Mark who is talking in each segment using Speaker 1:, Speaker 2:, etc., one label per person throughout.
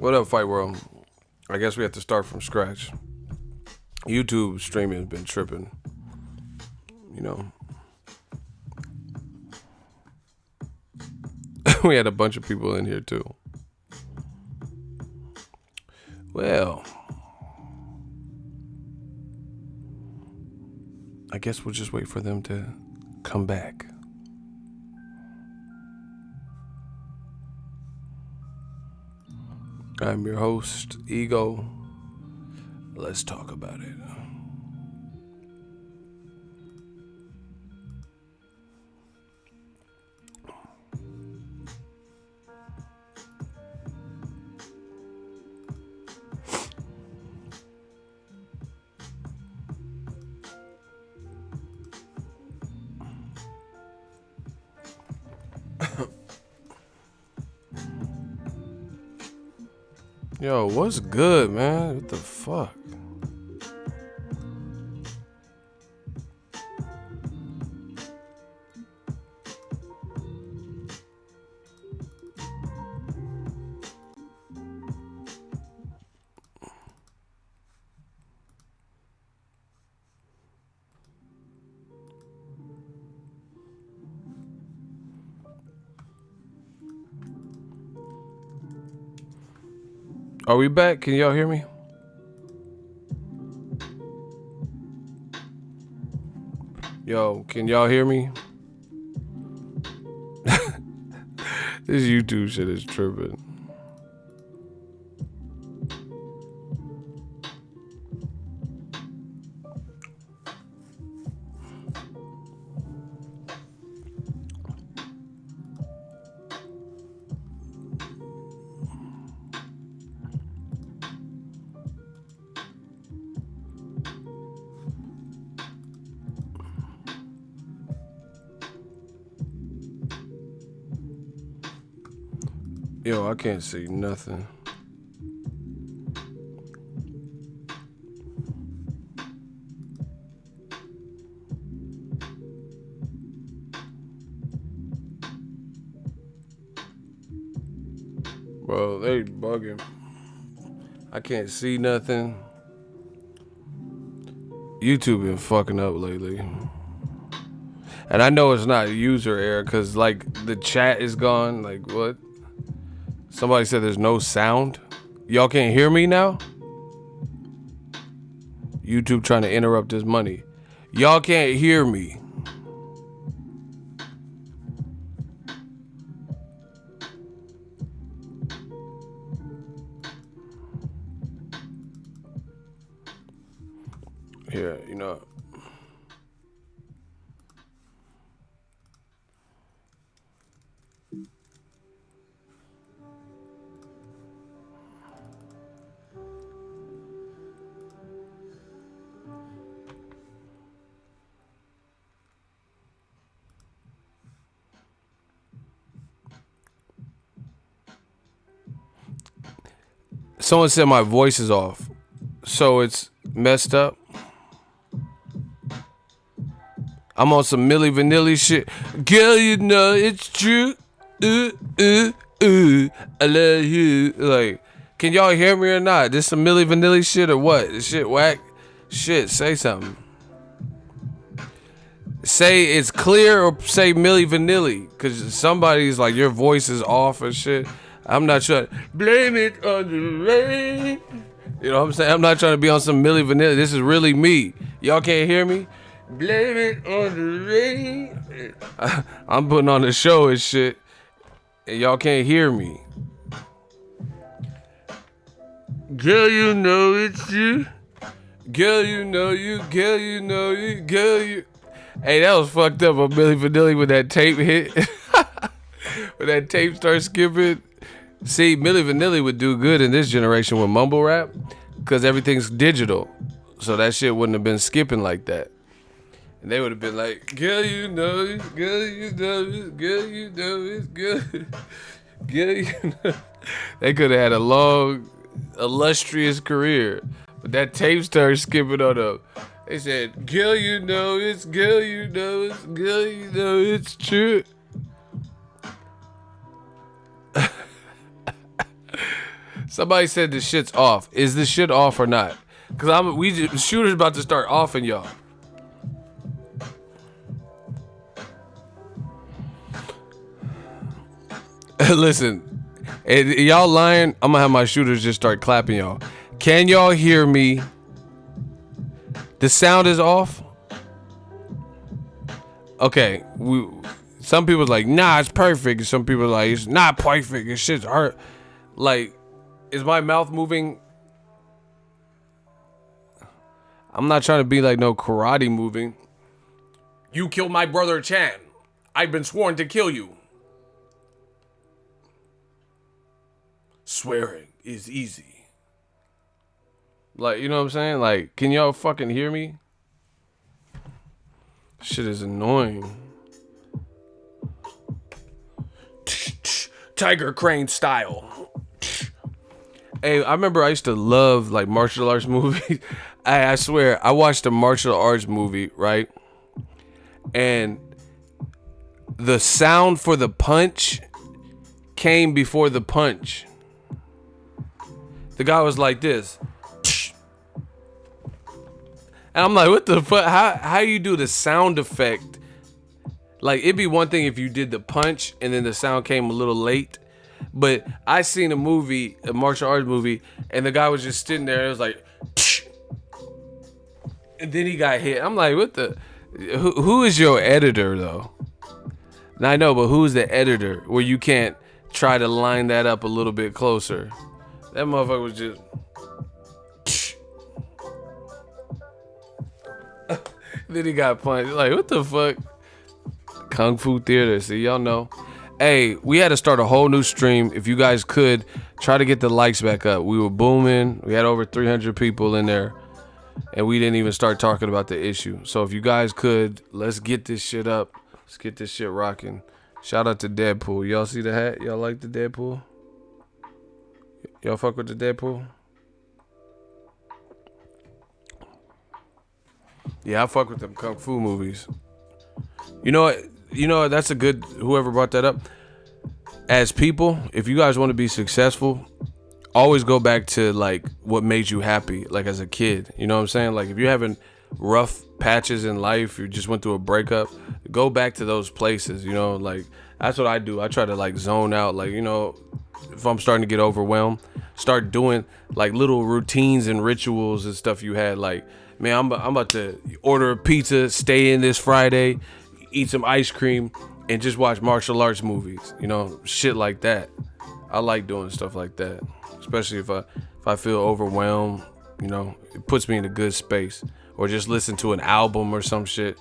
Speaker 1: What up, Fight World? I guess we have to start from scratch. YouTube streaming has been tripping. You know. We had a bunch of people in here too. Well, I guess we'll just wait for them to come back. I'm your host, Ego. Let's talk about it. Yo, what's good, man? What the fuck? Are we back? Can y'all hear me? Yo, can y'all hear me? This YouTube shit is tripping. Yo, I can't see nothing. Bro, they bugging. I can't see nothing. YouTube been fucking up lately. And I know it's not user error because, like, the chat is gone. Like, what? Somebody said there's no sound. Y'all can't hear me now? YouTube trying to interrupt this money. Y'all can't hear me. Here, you know. Someone said my voice is off, so it's messed up. I'm on some Milli Vanilli shit. Girl, you know it's true. I love you. Like, can y'all hear me or not? This some Milli Vanilli shit or what? This shit whack? Shit, say something. Say it's clear or say Milli Vanilli. Cause somebody's like, your voice is off and shit. I'm not trying to blame it on the rain. You know what I'm saying? I'm not trying to be on some Milli Vanilli. This is really me. Y'all can't hear me? Blame it on the rain. I'm putting on the show and shit. And y'all can't hear me. Girl, you know it's you. Girl, you know you. Girl, you know you. Girl, you. Hey, that was fucked up on Milli Vanilli when that tape hit. When that tape started skipping. See, Milli Vanilli would do good in this generation with mumble rap because everything's digital. So that shit wouldn't have been skipping like that. And they would have been like, girl, you know it, girl, you know it, girl, you know it, girl, girl, you know. They could have had a long, illustrious career. But that tape started skipping on them. They said, girl, you know it's, girl, you know it's, girl, you know it's true. Somebody said the shit's off. Is the shit off or not? Cause shooter's about to start offing y'all. Listen, y'all lying. I'm gonna have my shooters just start clapping y'all. Can y'all hear me? The sound is off. Okay, some people's like, nah, it's perfect. And some people are like, it's not perfect. This shit's hurt. Like, is my mouth moving? I'm not trying to be like no karate moving. You killed my brother Chan. I've been sworn to kill you. Swearing is easy. Like, you know what I'm saying? Like, can y'all fucking hear me? Shit is annoying. Tiger Crane style. Hey, I remember I used to love like martial arts movies. I swear, I watched a martial arts movie, right? And the sound for the punch came before the punch. The guy was like this. And I'm like, what the fuck? How you do the sound effect? Like, it'd be one thing if you did the punch and then the sound came a little late. But I seen a movie, a martial arts movie, and the guy was just sitting there. It was like, and then he got hit. I'm like, what the? Who is your editor, though? Now, I know, but who's the editor where you can't try to line that up a little bit closer? That motherfucker was just... Then he got punched. Like, what the fuck? Kung Fu Theater. See, y'all know. Hey, we had to start a whole new stream. If you guys could, try to get the likes back up. We were booming. We had over 300 people in there. And we didn't even start talking about the issue. So if you guys could, let's get this shit up. Let's get this shit rocking. Shout out to Deadpool. Y'all see the hat? Y'all like the Deadpool? Y'all fuck with the Deadpool? Yeah, I fuck with them Kung Fu movies. You know what? That's a good, whoever brought that up. As people, if you guys want to be successful, always go back to like what made you happy, like as a kid. You know what I'm saying? Like if you're having rough patches in life, you just went through a breakup, go back to those places, you know, like that's what I do. I try to like zone out, like, you know, if I'm starting to get overwhelmed, start doing like little routines and rituals and stuff you had. Like, man, I'm about to order a pizza, stay in this Friday, eat some ice cream, and just watch martial arts movies, you know, shit like that. I like doing stuff like that, especially if I feel overwhelmed, you know, it puts me in a good space. Or just listen to an album or some shit,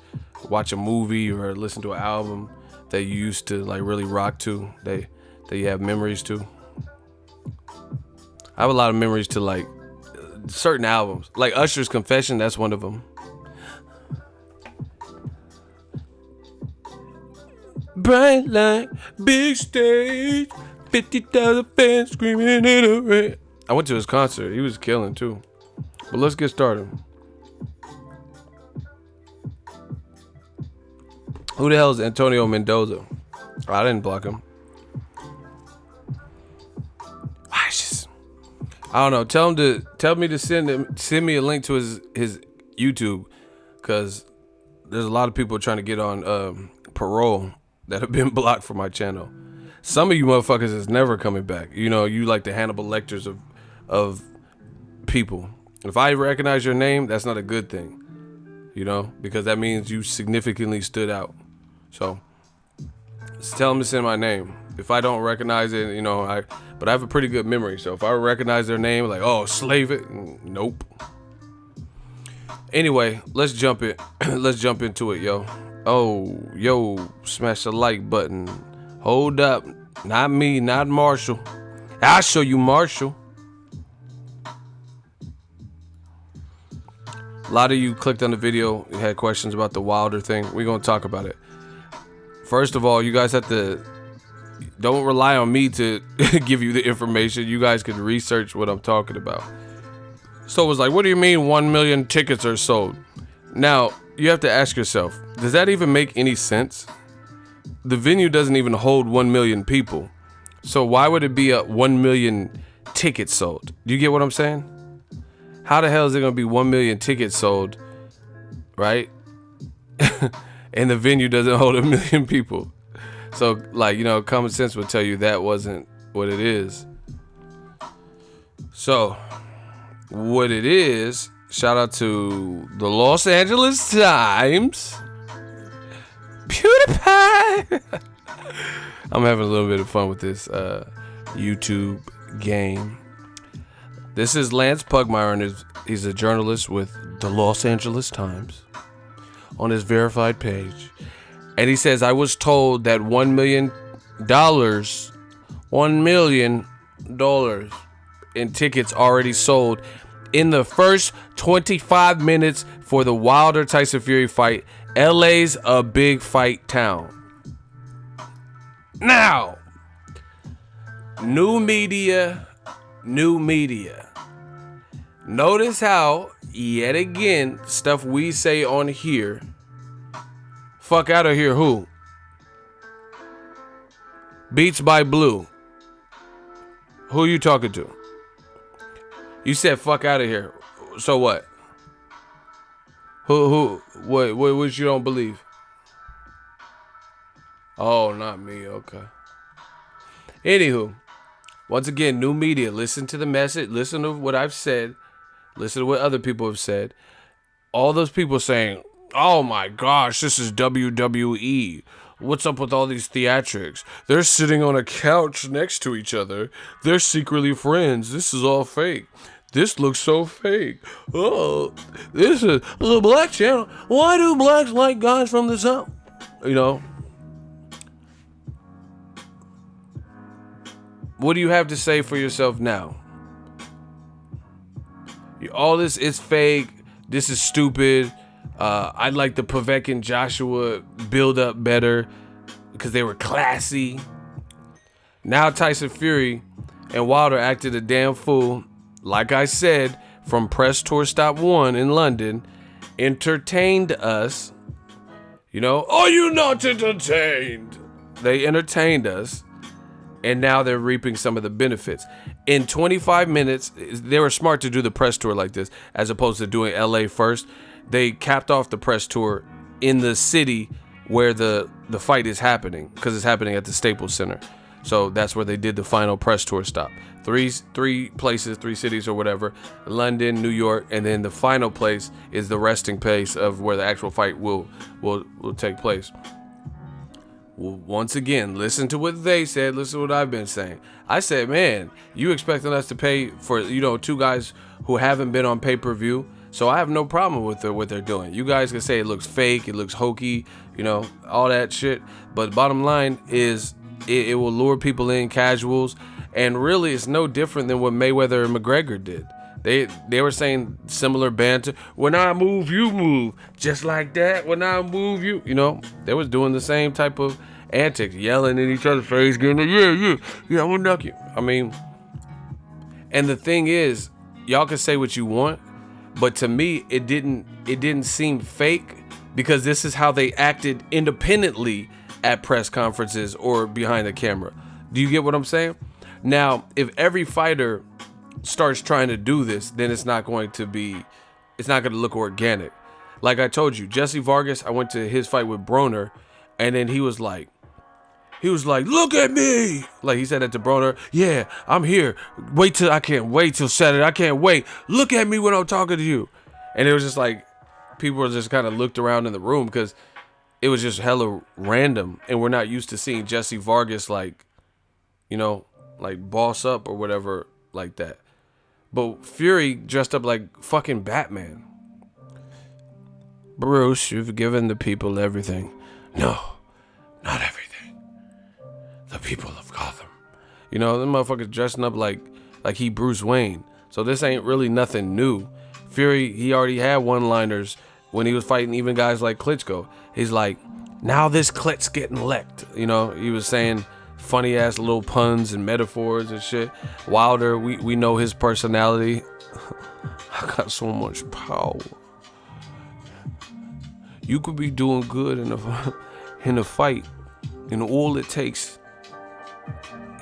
Speaker 1: watch a movie or listen to an album that you used to like really rock to, that you have memories to. I have a lot of memories to like certain albums, like Usher's Confession, that's one of them. Bright light, big stage, 50,000 fans screaming in the rain. I went to his concert, he was killing too. But let's get started. Who the hell is Antonio Mendoza? Oh, I didn't block him. I don't know. Tell me to send me a link to his YouTube, because there's a lot of people trying to get on parole that have been blocked from my channel. Some of you motherfuckers is never coming back. You know, you like the Hannibal Lecters of people. If I recognize your name, that's not a good thing. You know, because that means you significantly stood out. So just tell them to send my name. If I don't recognize it, you know, but I have a pretty good memory. So if I recognize their name, like, oh, slave it, nope. Anyway, let's jump into it, yo. Oh, yo, smash the like button. Hold up, not me, not Marshall. I'll show you Marshall. A lot of you clicked on the video, you had questions about the Wilder thing. We're gonna talk about it. First of all, you guys have to, don't rely on me to give you the information. You guys can research what I'm talking about. So it was like, what do you mean 1 million tickets are sold? Now, you have to ask yourself, does that even make any sense? The venue doesn't even hold 1 million people. So why would it be a 1 million tickets sold. Do you get what I'm saying? How the hell is there going to be 1 million tickets sold, right? And the venue doesn't hold 1 million people. So, like, common sense would tell you that wasn't what it is. So, what it is, shout out to the Los Angeles Times. PewDiePie. I'm having a little bit of fun with this YouTube game. This is Lance Pugmire, and he's a journalist with the Los Angeles Times on his verified page. And he says, I was told that $1 million in tickets already sold in the first 25 minutes for the Wilder Tyson Fury fight. LA's a big fight town. Now, new media. Notice how, yet again, stuff we say on here. Fuck out of here, who? Beats by Blue. Who you talking to? You said fuck out of here. So what? What you don't believe? Oh, not me. Okay. Anywho, once again, new media. Listen to the message. Listen to what I've said. Listen to what other people have said. All those people saying, oh my gosh, this is WWE. What's up with all these theatrics? They're sitting on a couch next to each other. They're secretly friends. This is all fake. This looks so fake. Oh, this is a black channel. Why do blacks like guys from the South? What do you have to say for yourself now? All this is fake. This is stupid. I'd like the Pavek and Joshua build up better because they were classy. Now Tyson Fury and Wilder acted a damn fool. Like I said, from press tour stop 1 in London, entertained us. Are you not entertained? They entertained us. And now they're reaping some of the benefits. In 25 minutes, they were smart to do the press tour like this, as opposed to doing LA first. They capped off the press tour in the city where the fight is happening, because it's happening at the Staples Center. So that's where they did the final press tour stop. Three places, 3 cities or whatever, London, New York, and then the final place is the resting place of where the actual fight will take place. Well, once again, listen to what they said. Listen to what I've been saying. I said, man, you expecting us to pay for, 2 guys who haven't been on pay-per-view? So I have no problem with what they're doing. You guys can say it looks fake, it looks hokey, all that shit. But bottom line is it will lure people in, casuals. And really, it's no different than what Mayweather and McGregor did. They were saying similar banter. When I move, you move. Just like that. When I move, you. They was doing the same type of antics, yelling in each other's face, getting yeah, I'm gonna knock you. I mean, and the thing is, y'all can say what you want, but to me, it didn't seem fake, because this is how they acted independently at press conferences or behind the camera. Do you get what I'm saying? Now, if every fighter starts trying to do this, then it's not going to look organic. Like I told you, Jesse Vargas, I went to his fight with Broner, and then he was like, look at me. Like he said that to Broner, yeah, I'm here. I can't wait till Saturday. I can't wait. Look at me when I'm talking to you. And it was just like, people were just kind of looked around in the room, because it was just hella random. And we're not used to seeing Jesse Vargas like boss up or whatever like that. But Fury dressed up like fucking Batman. Bruce, you've given the people everything. No, not everything. The people of Gotham. Them motherfuckers dressing up like he Bruce Wayne. So this ain't really nothing new. Fury, he already had one-liners when he was fighting even guys like Klitschko. He's like, now this Klitsch getting licked. He was saying funny ass little puns and metaphors and shit. Wilder, we know his personality. I got so much power. You could be doing good in a fight, and all it takes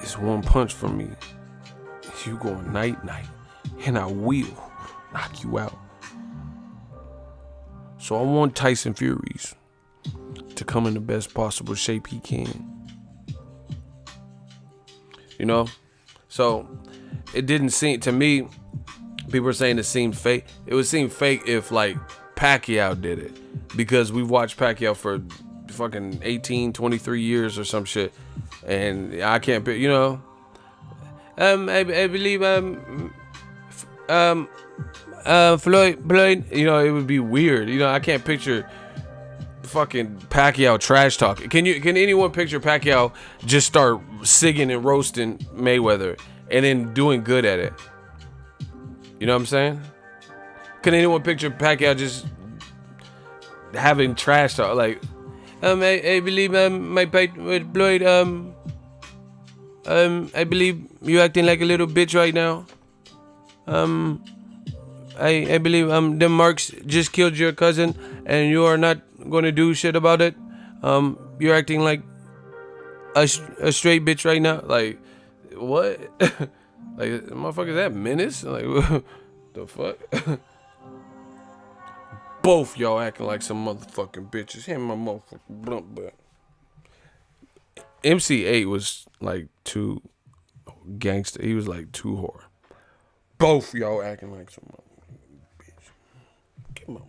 Speaker 1: is one punch from me. You going night, and I will knock you out. So I want Tyson Furies to come in the best possible shape he can. You know? So it didn't seem, to me, people are saying it seemed fake. It would seem fake if like Pacquiao did it. Because we've watched Pacquiao for fucking 18, 23 years or some shit. And I can't, you know. I believe Floyd, you know, it would be weird. You know, I can't picture fucking Pacquiao trash talk. Can anyone picture Pacquiao just start singing and roasting Mayweather and then doing good at it? You know what I'm saying? Can anyone picture Pacquiao just having trash talk like, I believe my fight with Floyd, I believe you acting like a little bitch right now. I believe them marks just killed your cousin and you are not gonna do shit about it. You're acting like a straight bitch right now. Like, what? Like, motherfucker, is that menace? Like, the fuck? Both y'all acting like some motherfucking bitches. Hand my motherfucking blunt butt. MC8 was like too gangster. He was like too whore. Both y'all acting like some motherfucking bitch. Get my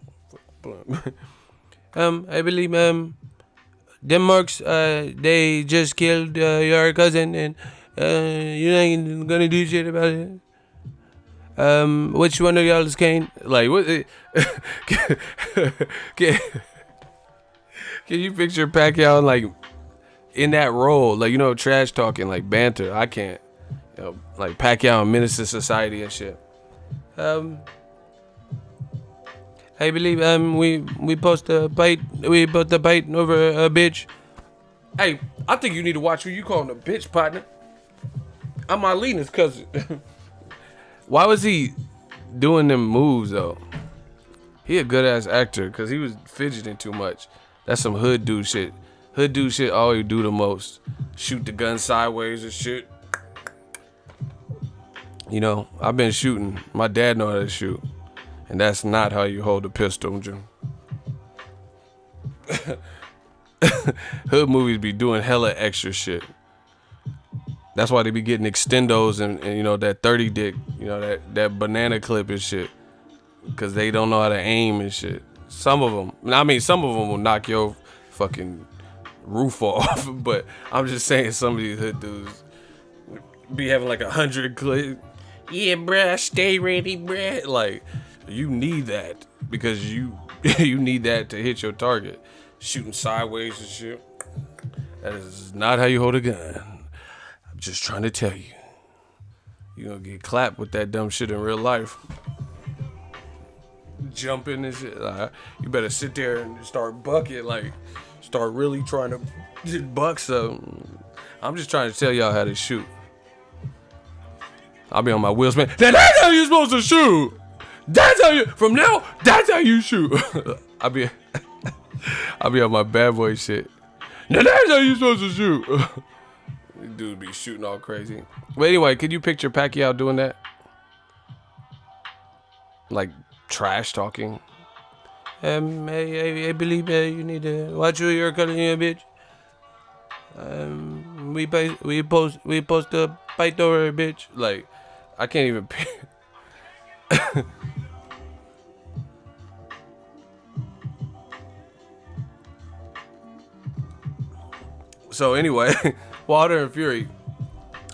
Speaker 1: motherfucking blunt. I believe them marks they just killed your cousin and you ain't gonna do shit about it. Which one of y'all is Kane? Like, what? Can you picture Pacquiao like in that role, like, you know, trash talking, like banter? I can't. You know, like Pacquiao and Menace to Society and shit. I believe we post a bite over a bitch. Hey, I think you need to watch who you calling a bitch, partner. I'm Marlena's cousin. Why was he doing them moves though? He a good ass actor because he was fidgeting too much. That's some hood dude shit. Hood dude shit always do the most. Shoot the gun sideways and shit. You know, I've been shooting. My dad know how to shoot. And that's not how you hold a pistol, Jim. Hood movies be doing hella extra shit. That's why they be getting extendos and you know, that 30 dick, you know, that banana clip and shit. Because they don't know how to aim and shit. Some of them will knock your fucking roof off. But I'm just saying, some of these hood dudes be having like 100 clips. Yeah, bruh, stay ready, bruh. Like, you need that because you need that to hit your target. Shooting sideways and shit. That is not how you hold a gun. I'm just trying to tell you. You're gonna get clapped with that dumb shit in real life. Jumping and shit. You better sit there and start bucking, like, start really trying to just buck something. I'm just trying to tell y'all how to shoot. I'll be on my wheels, man. That's how you're supposed to shoot. That's how you, from now, that's how you shoot. I'll be on my bad boy shit. Now that's how you supposed to shoot. Dude be shooting all crazy. But anyway, could you picture Pacquiao doing that? Like trash talking. I believe you need to watch who you're calling you a bitch. We post a fight over a bitch. Like, I can't even. So anyway, Wilder and Fury,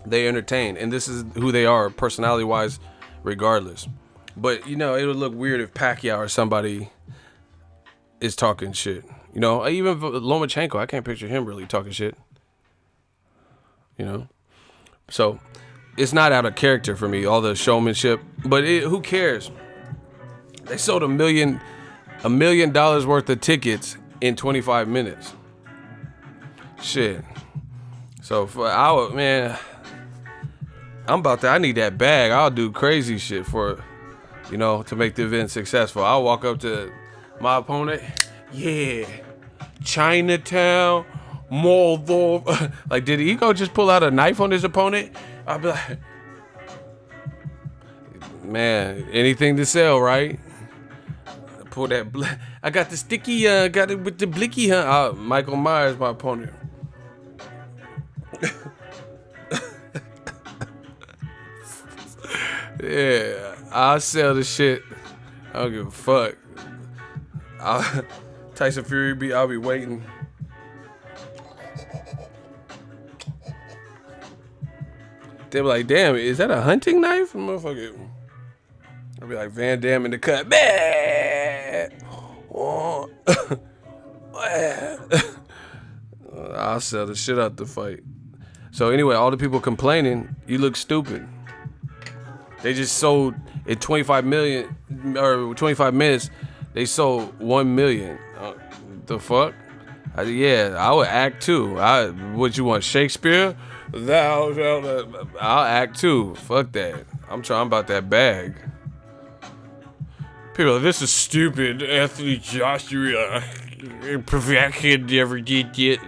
Speaker 1: they entertain, and this is who they are, personality-wise, regardless. But you know, it would look weird if Pacquiao or somebody is talking shit. You know, even Lomachenko, I can't picture him really talking shit. You know, so it's not out of character for me, all the showmanship. But who cares? They sold $1 million worth of tickets in 25 minutes. Shit. So for man, I need that bag. I'll do crazy shit for, you know, to make the event successful. I'll walk up to my opponent. Yeah, Chinatown, Moldova. Like, did Ego just pull out a knife on his opponent? I'll be like, Man, anything to sell, right? Pull that. I got the sticky. Got it with the blicky. Michael Myers, my opponent. Yeah, I'll sell the shit. I don't give a fuck. Tyson Fury I'll be waiting. They be like, damn, is that a hunting knife? Motherfucker. I'll be like Van Damme in the cut. I'll sell the shit out the fight. So anyway, all the people complaining, you look stupid. They just sold in 25 million or 25 minutes. They sold 1 million. The fuck? Yeah, I would act too. What you want, Shakespeare? I'll act too. Fuck that. I'm about that bag. People are like, this is stupid. Anthony Joshua. Perfection never did it.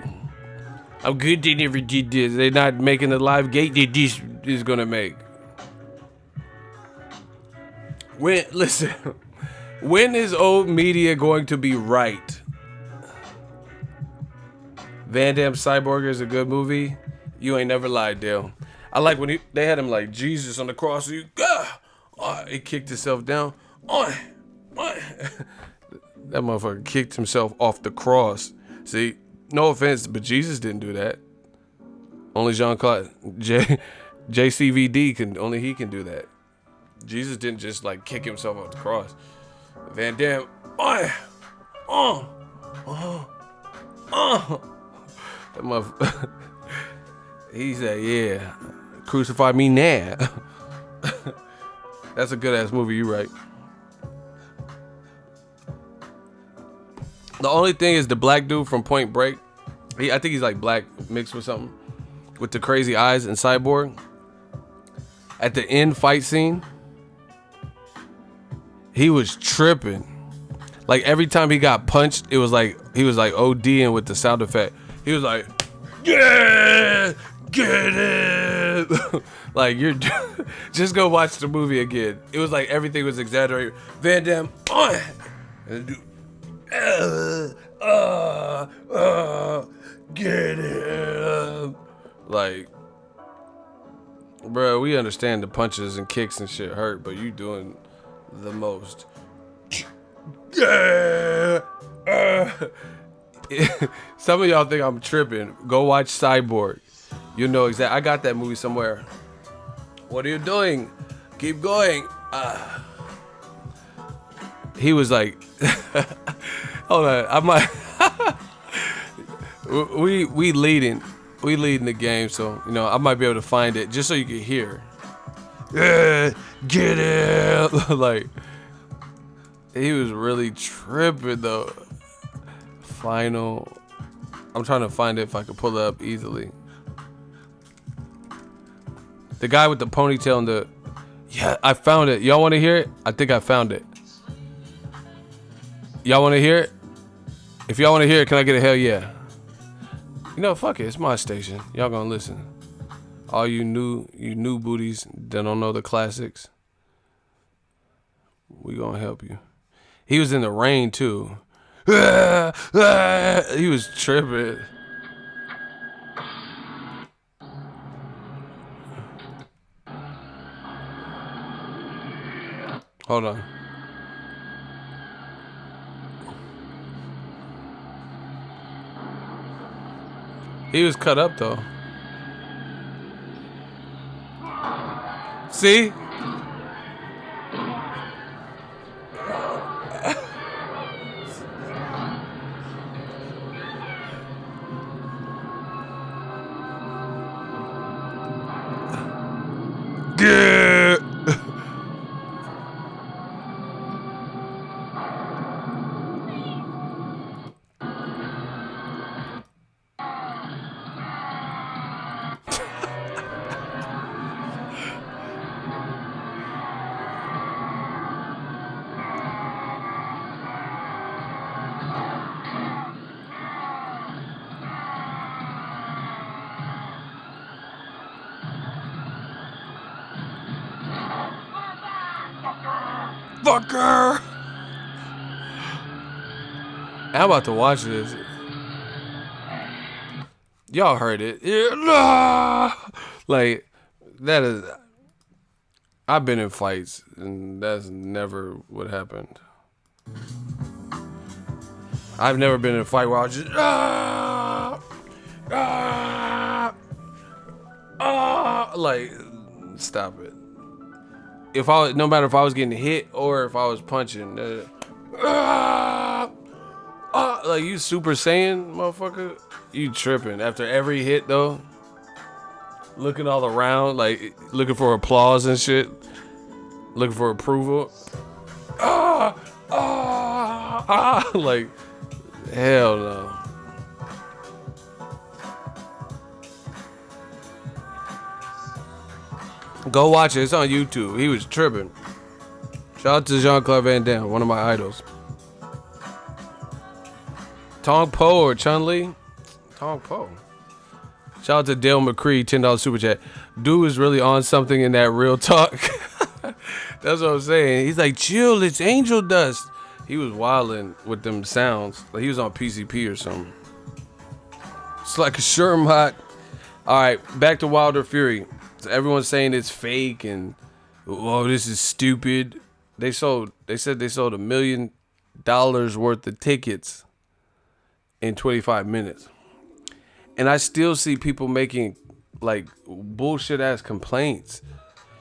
Speaker 1: I'm good they never did this. They're not making the live gate that this is gonna make. Listen, when is old media going to be right? Van Damme Cyborg is a good movie. You ain't never lied, Dale. I like when they had him like Jesus on the cross. He kicked himself down. That motherfucker kicked himself off the cross. See, no offense, but Jesus didn't do that. Only Jean-Claude JCVD can do that. Jesus didn't just like kick himself off the cross. Van Damme, that motherfucker. He said, "Yeah, crucify me now." That's a good ass movie. You right. The only thing is the black dude from Point Break. I think he's like black mixed with something, with the crazy eyes and Cyborg. At the end fight scene, he was tripping. Like every time he got punched, it was like he was like ODing with the sound effect. He was like, "Yeah, get it!" Like you're just go watch the movie again. It was like everything was exaggerated. Van Damme, and the dude, get it. Like, bro, we understand the punches and kicks and shit hurt, but you doing the most. Some of y'all think I'm tripping. Go watch Cyborg. You know exactly. I got that movie somewhere. What are you doing? Keep going. He was like, hold on. I might. we leading the game, so you know I might be able to find it just so you can hear. Yeah, get it. Like he was really tripping though. Final. I'm trying to find it if I could pull it up easily. The guy with the ponytail and the. Yeah, I found it. Y'all want to hear it? I think I found it. Y'all want to hear it? If y'all want to hear it, can I get a hell yeah? You know, fuck it. It's my station. Y'all gonna listen. All you new booties that don't know the classics, we gonna help you. He was in the rain too. He was tripping. Hold on. He was cut up though. See? Yeah. motherfucker. I'm about to watch this. Y'all heard it. Yeah. Like, that is... I've been in fights, and that's never what happened. I've never been in a fight where I was just... like, stop it. If I was, no matter if I was getting hit or if I was punching... like, you Super Saiyan, motherfucker? You tripping. After every hit, though, looking all around, like, looking for applause and shit. Looking for approval. Like, hell no. Go watch it. It's on YouTube. He was tripping. Shout out to Jean-Claude Van Damme, one of my idols. Tong Po or Chun-Li? Tong Po. Shout out to Dale McCree, $10 super chat. Dude is really on something in that real talk. That's what I'm saying. He's like, chill, it's angel dust. He was wilding with them sounds. Like he was on PCP or something. It's like a Sherm hot. All right, back to Wilder Fury. So everyone's saying it's fake and, oh, this is stupid. They said they sold $1 million worth of tickets in 25 minutes. And I still see people making like bullshit ass complaints.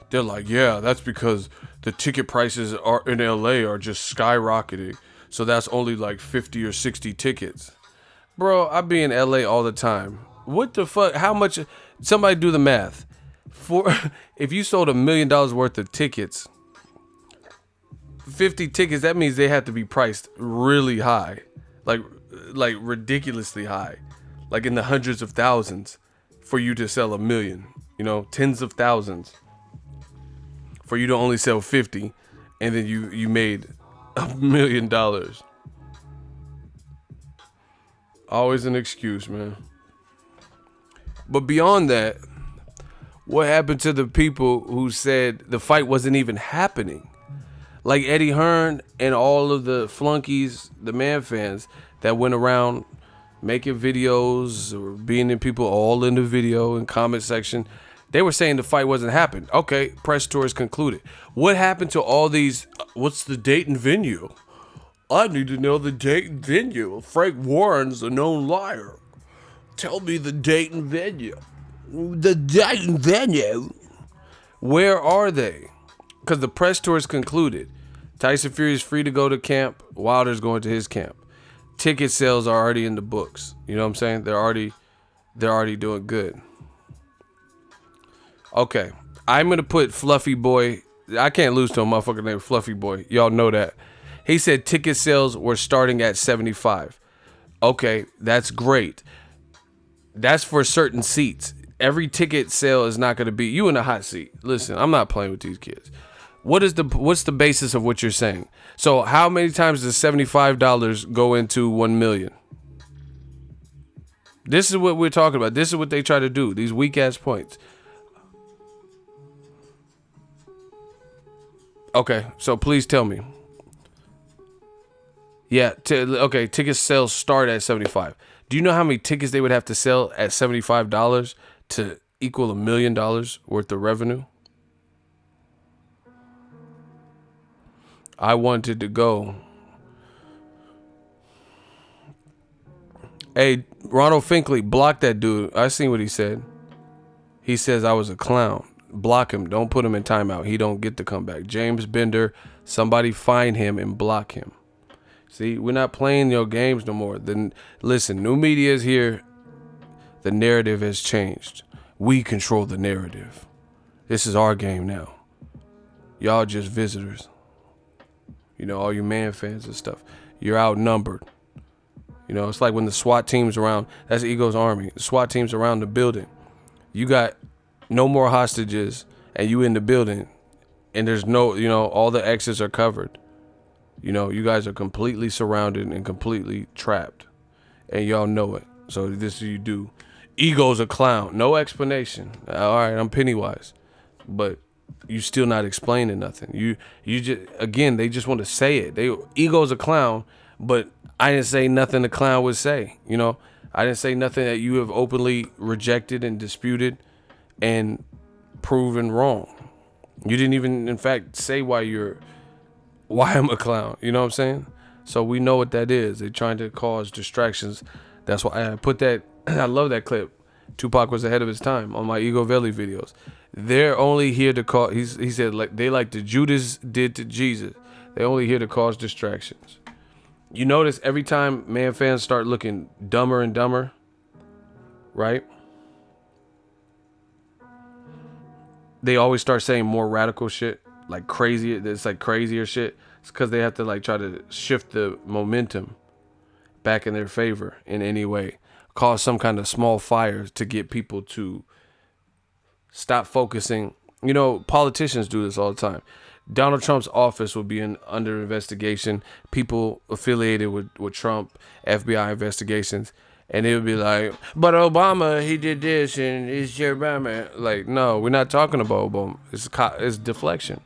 Speaker 1: They're like, yeah, that's because the ticket prices are in LA are just skyrocketing. So that's only like 50 or 60 tickets. Bro, I be in LA all the time. What the fuck? How much? Somebody do the math. If you sold $1 million worth of tickets, 50 tickets, that means they have to be priced really high. Like ridiculously high. Like in the hundreds of thousands for you to sell $1 million. You know, tens of thousands. For you to only sell 50 and then you made $1 million. Always an excuse, man. But beyond that, what happened to the people who said the fight wasn't even happening? Like Eddie Hearn and all of the flunkies, the man fans that went around making videos or being in people all in the video and comment section. They were saying the fight wasn't happening. Okay, press tour is concluded. What happened to all these, what's the date and venue? I need to know the date and venue. Frank Warren's a known liar. Tell me the date and venue. The date and venue? Where are they? Because the press tour is concluded. Tyson Fury is free to go to camp. Wilder's going to his camp. Ticket sales are already in the books. You know what I'm saying? They're already doing good. Okay, I'm going to put Fluffy Boy. I can't lose to a motherfucker named Fluffy Boy. Y'all know that. He said ticket sales were starting at 75. Okay, that's great. That's for certain seats. Every ticket sale is not going to be you in a hot seat. Listen, I'm not playing with these kids. What's the basis of what you're saying? So how many times does $75 go into 1 million? This is what we're talking about. This is what they try to do. These weak ass points. Okay, so please tell me. Yeah, okay, ticket sales start at 75. Do you know how many tickets they would have to sell at $75 to equal $1 million worth of revenue? I wanted to go. Hey, Ronald Finkley, block that dude. I seen what he said. He says I was a clown. Block him. Don't put him in timeout. He don't get to come back. James Bender, somebody find him and block him. See, we're not playing your games no more. Then listen, new media is here. The narrative has changed. We control the narrative. This is our game now. Y'all just visitors. You know, all you man fans and stuff. You're outnumbered. You know, it's like when the SWAT team's around. That's Eagle's Army. The SWAT team's around the building. You got no more hostages, and you in the building, and there's no, you know, all the exits are covered. You know, you guys are completely surrounded and completely trapped, and y'all know it. So this is what you do. Ego's a clown. No explanation. All right, I'm Pennywise, but you still not explaining nothing. You just, again, they just want to say it. Ego's a clown, but I didn't say nothing the clown would say. You know, I didn't say nothing that you have openly rejected and disputed and proven wrong. You didn't even, in fact, say why I'm a clown. You know what I'm saying? So we know what that is. They're trying to cause distractions. That's why I put that. I love that clip. Tupac was ahead of his time on my Ego Valley videos. They're only here to cause. He said like they like the Judas did to Jesus. They only here to cause distractions. You notice every time man fans start looking dumber and dumber, right? They always start saying more radical shit, like crazy. It's like crazier shit. It's because they have to like try to shift the momentum back in their favor in any way, cause some kind of small fire to get people to stop focusing. You know, politicians do this all the time. Donald Trump's office will be under investigation. People affiliated with Trump, FBI investigations, and it would be like, but Obama, he did this, and it's your Obama. Like, no, we're not talking about Obama. It's deflection.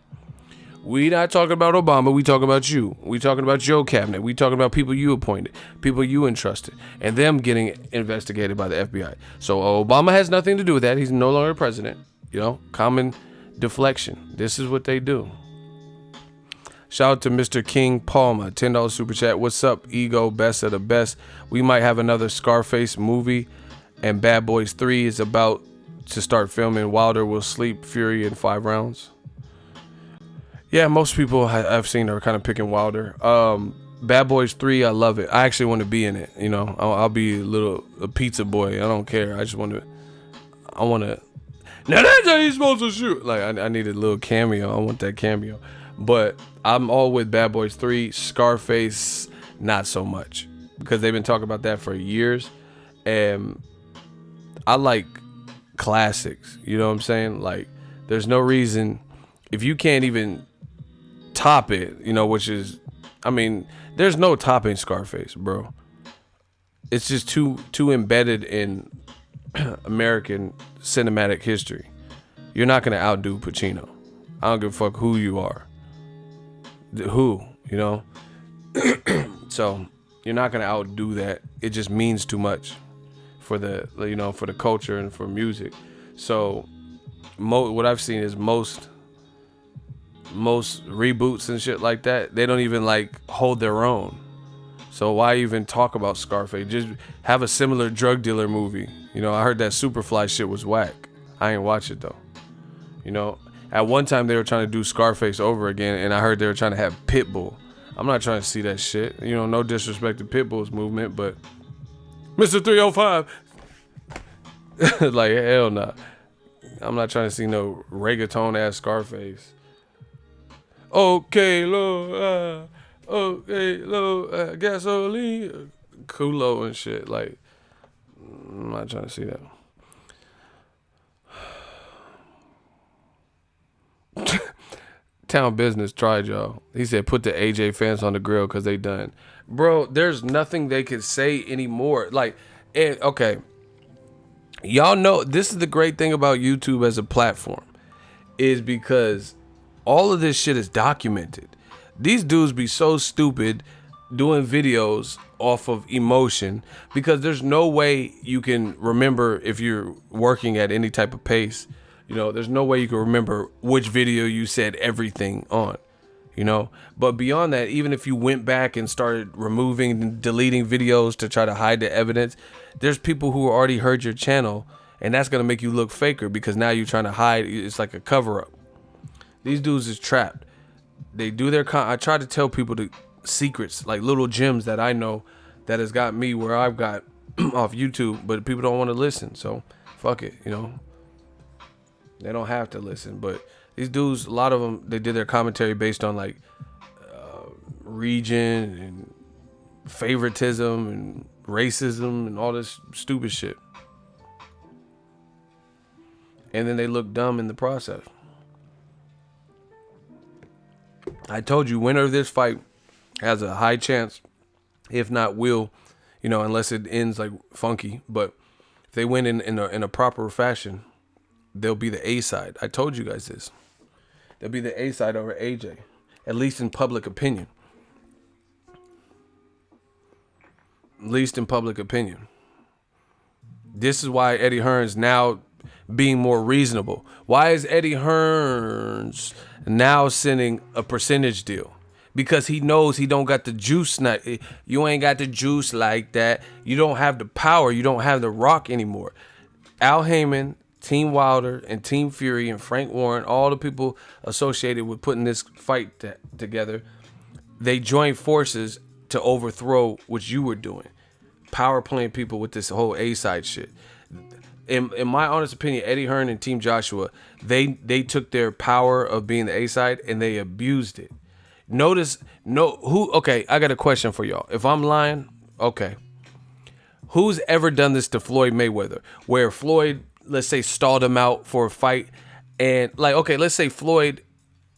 Speaker 1: We not talking about Obama. We talking about you. We talking about your cabinet. We talking about people you appointed, people you entrusted, and them getting investigated by the FBI. So Obama has nothing to do with that. He's no longer president. You know, common deflection. This is what they do. Shout out to Mr. King Palma, $10 super chat. What's up, Ego? Best of the best. We might have another Scarface movie, and Bad Boys 3 is about to start filming. Wilder will sleep Fury in 5 rounds. Yeah, most people I've seen are kind of picking Wilder. Bad Boys 3, I love it. I actually want to be in it. You know, I'll be a pizza boy. I don't care. I want to. Now that's how you're supposed to shoot. Like, I need a little cameo. I want that cameo. But I'm all with Bad Boys 3. Scarface, not so much. Because they've been talking about that for years. And I like classics. You know what I'm saying? Like, there's no reason, if you can't even top it, you know, which is, I mean, there's no topping Scarface, bro. It's just too embedded in American cinematic history. You're not gonna outdo Pacino. I don't give a fuck who you are. You know? So you're not gonna outdo that. It just means too much for the, you know, for the culture and for music. So what I've seen is most reboots and shit like that, they don't even like hold their own. So why even talk about Scarface? Just have a similar drug dealer movie. You know, I heard that Superfly shit was whack. I ain't watch it though. You know, at one time they were trying to do Scarface over again, and I heard they were trying to have Pitbull. I'm not trying to see that shit. You know, no disrespect to Pitbull's movement, but Mr. 305, like hell nah. I'm not trying to see no reggaeton ass Scarface. Okay, Lord, gasoline, Kulo and shit. Like, I'm not trying to see that. Town Business tried y'all. He said, put the AJ fans on the grill because they done. Bro, there's nothing they could say anymore. Like, okay. Y'all know, this is the great thing about YouTube as a platform, is because all of this shit is documented. These dudes be so stupid doing videos off of emotion because there's no way you can remember if you're working at any type of pace. You know, there's no way you can remember which video you said everything on, you know. But beyond that, even if you went back and started removing and deleting videos to try to hide the evidence, there's people who already heard your channel, and that's going to make you look faker because now you're trying to hide. It's like a cover up. These dudes is trapped. They do their I try to tell people the secrets, like little gems that I know that has got me where I've got off YouTube, but people don't want to listen. So fuck it, you know. They don't have to listen, but these dudes, a lot of them, they did their commentary based on like region and favoritism and racism and all this stupid shit. And then they look dumb in the process. I told you, winner of this fight has a high chance, if not will, you know, unless it ends like funky. But if they win in a proper fashion, they'll be the A side. I told you guys this. that'd be the A side over AJ, at least in public opinion. At least in public opinion. This is why Eddie Hearn's now being more reasonable. Why is Eddie Hearns now sending a percentage deal? Because he knows he don't got the juice. You ain't got the juice like that. You don't have the power. You don't have the rock anymore. Al Heyman, Team Wilder, and Team Fury, and Frank Warren, all the people associated with putting this fight together, they joined forces to overthrow what you were doing. Power playing people with this whole A-side shit. In my honest opinion, Eddie Hearn and Team Joshua, they took their power of being the A-side and they abused it. Okay, I got a question for y'all. If I'm lying, okay. Who's ever done this to Floyd Mayweather? Where Floyd, let's say, stalled him out for a fight, and let's say Floyd,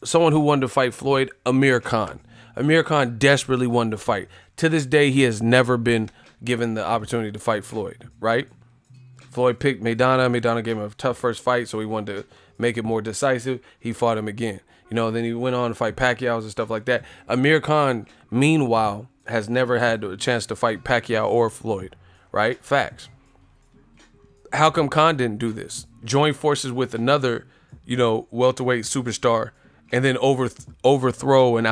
Speaker 1: someone who wanted to fight Floyd, Amir Khan. Amir Khan desperately wanted to fight. To this day, he has never been given the opportunity to fight Floyd, right? Floyd picked Maidana. Maidana gave him a tough first fight, so he wanted to make it more decisive. He fought him again. Then he went on to fight Pacquiao and stuff like that. Amir Khan, meanwhile, has never had a chance to fight Pacquiao or Floyd, right? Facts. How come Khan didn't do this? Join forces with another, welterweight superstar, and then overthrow and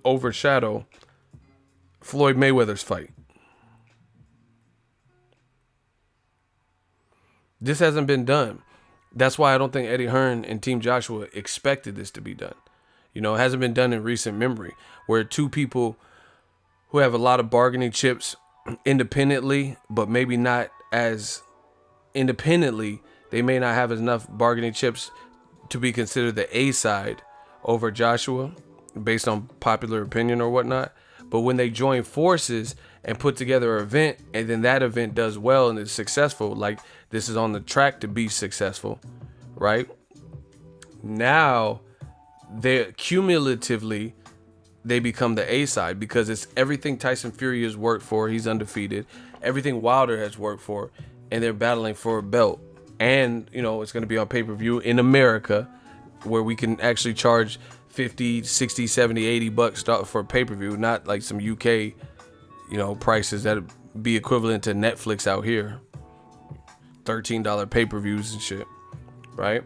Speaker 1: overshadow Floyd Mayweather's fight. This hasn't been done. That's why I don't think Eddie Hearn and Team Joshua expected this to be done. It hasn't been done in recent memory, where two people who have a lot of bargaining chips independently, but maybe not as independently, they may not have enough bargaining chips to be considered the A side over Joshua based on popular opinion or whatnot. But when they join forces and put together an event, and then that event does well and is successful, like this is on the track to be successful, right? Now, they cumulatively, they become the A side because it's everything Tyson Fury has worked for. He's undefeated. Everything Wilder has worked for, and they're battling for a belt. And, it's going to be on pay-per-view in America, where we can actually charge 50, 60, 70, 80 bucks for a pay-per-view, not like some UK, prices that be equivalent to Netflix out here. $13 pay-per-views and shit, right?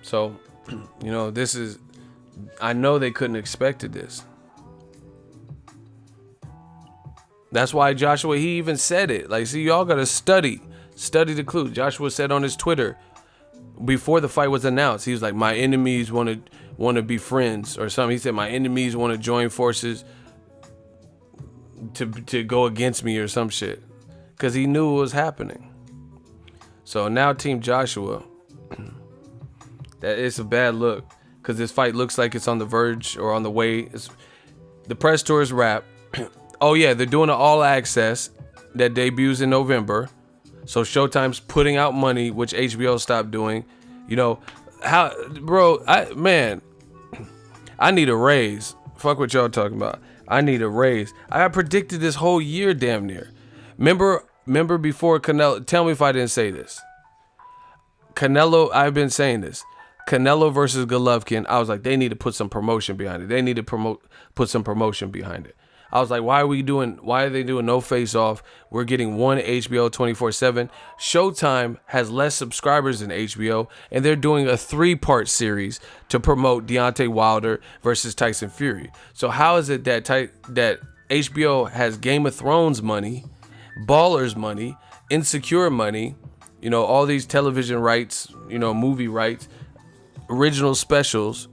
Speaker 1: So, this is, I know they couldn't expected this. That's why Joshua, he even said it. Like, see, y'all gotta study the clue. Joshua said on his Twitter before the fight was announced, he was like, my enemies want to be friends or something. He said, my enemies want to join forces to go against me or some shit, because he knew what was happening. So now Team Joshua, that it's a bad look, because this fight looks like it's on the verge or on the way. The press tour is wrapped. Oh yeah, they're doing an all access that debuts in November. So Showtime's putting out money, which HBO stopped doing. I need a raise. Fuck what y'all talking about. I need a raise. I predicted this whole year damn near. Remember before Canelo, tell me if I didn't say this. Canelo, I've been saying this. Canelo versus Golovkin, I was like, they need to put some promotion behind it. They need to put some promotion behind it. I was like, why are they doing no face-off? We're getting one HBO 24/7. Showtime has less subscribers than HBO, and they're doing a 3-part series to promote Deontay Wilder versus Tyson Fury. So how is it that HBO has Game of Thrones money, Ballers money, Insecure money, all these television rights, movie rights, original specials,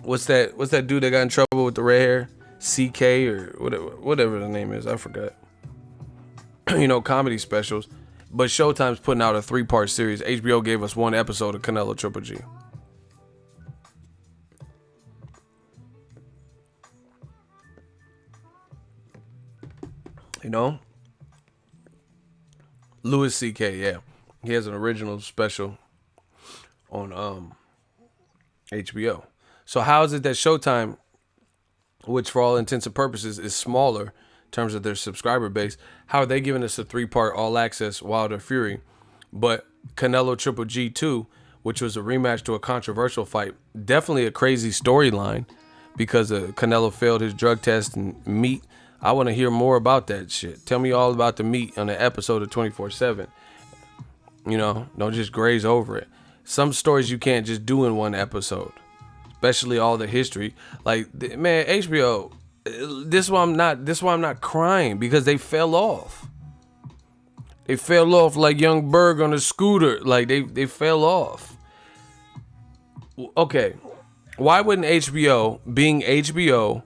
Speaker 1: What's that dude that got in trouble with the red hair? CK or whatever the name is. I forgot. Comedy specials. But Showtime's putting out a 3-part series. HBO gave us 1 episode of Canelo Triple G. Louis CK, yeah. He has an original special on HBO. So how is it that Showtime, which for all intents and purposes is smaller in terms of their subscriber base, how are they giving us a 3-part all access Wilder Fury, but Canelo Triple G2, which was a rematch to a controversial fight. Definitely a crazy storyline because Canelo failed his drug test and meat. I want to hear more about that shit. Tell me all about the meat on the episode of 24/7. You know, don't just graze over it. Some stories you can't just do in one episode, especially all the history. Like, man, HBO. This is why I'm not crying, because they fell off. They fell off like Young Berg on a scooter. Like they fell off. Okay, why wouldn't HBO, being HBO,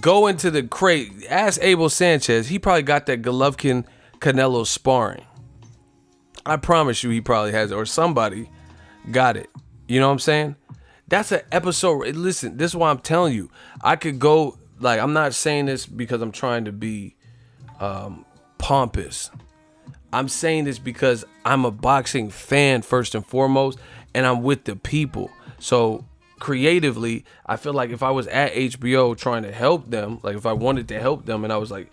Speaker 1: go into the crate? Ask Abel Sanchez. He probably got that Golovkin Canelo sparring. I promise you, he probably has it, or somebody got it. You know what I'm saying? That's an episode. Listen, this is why I'm telling you. I could go, like, I'm not saying this because I'm trying to be pompous. I'm saying this because I'm a boxing fan first and foremost, and I'm with the people. So creatively, I feel like if I was at HBO trying to help them, like if I wanted to help them and I was like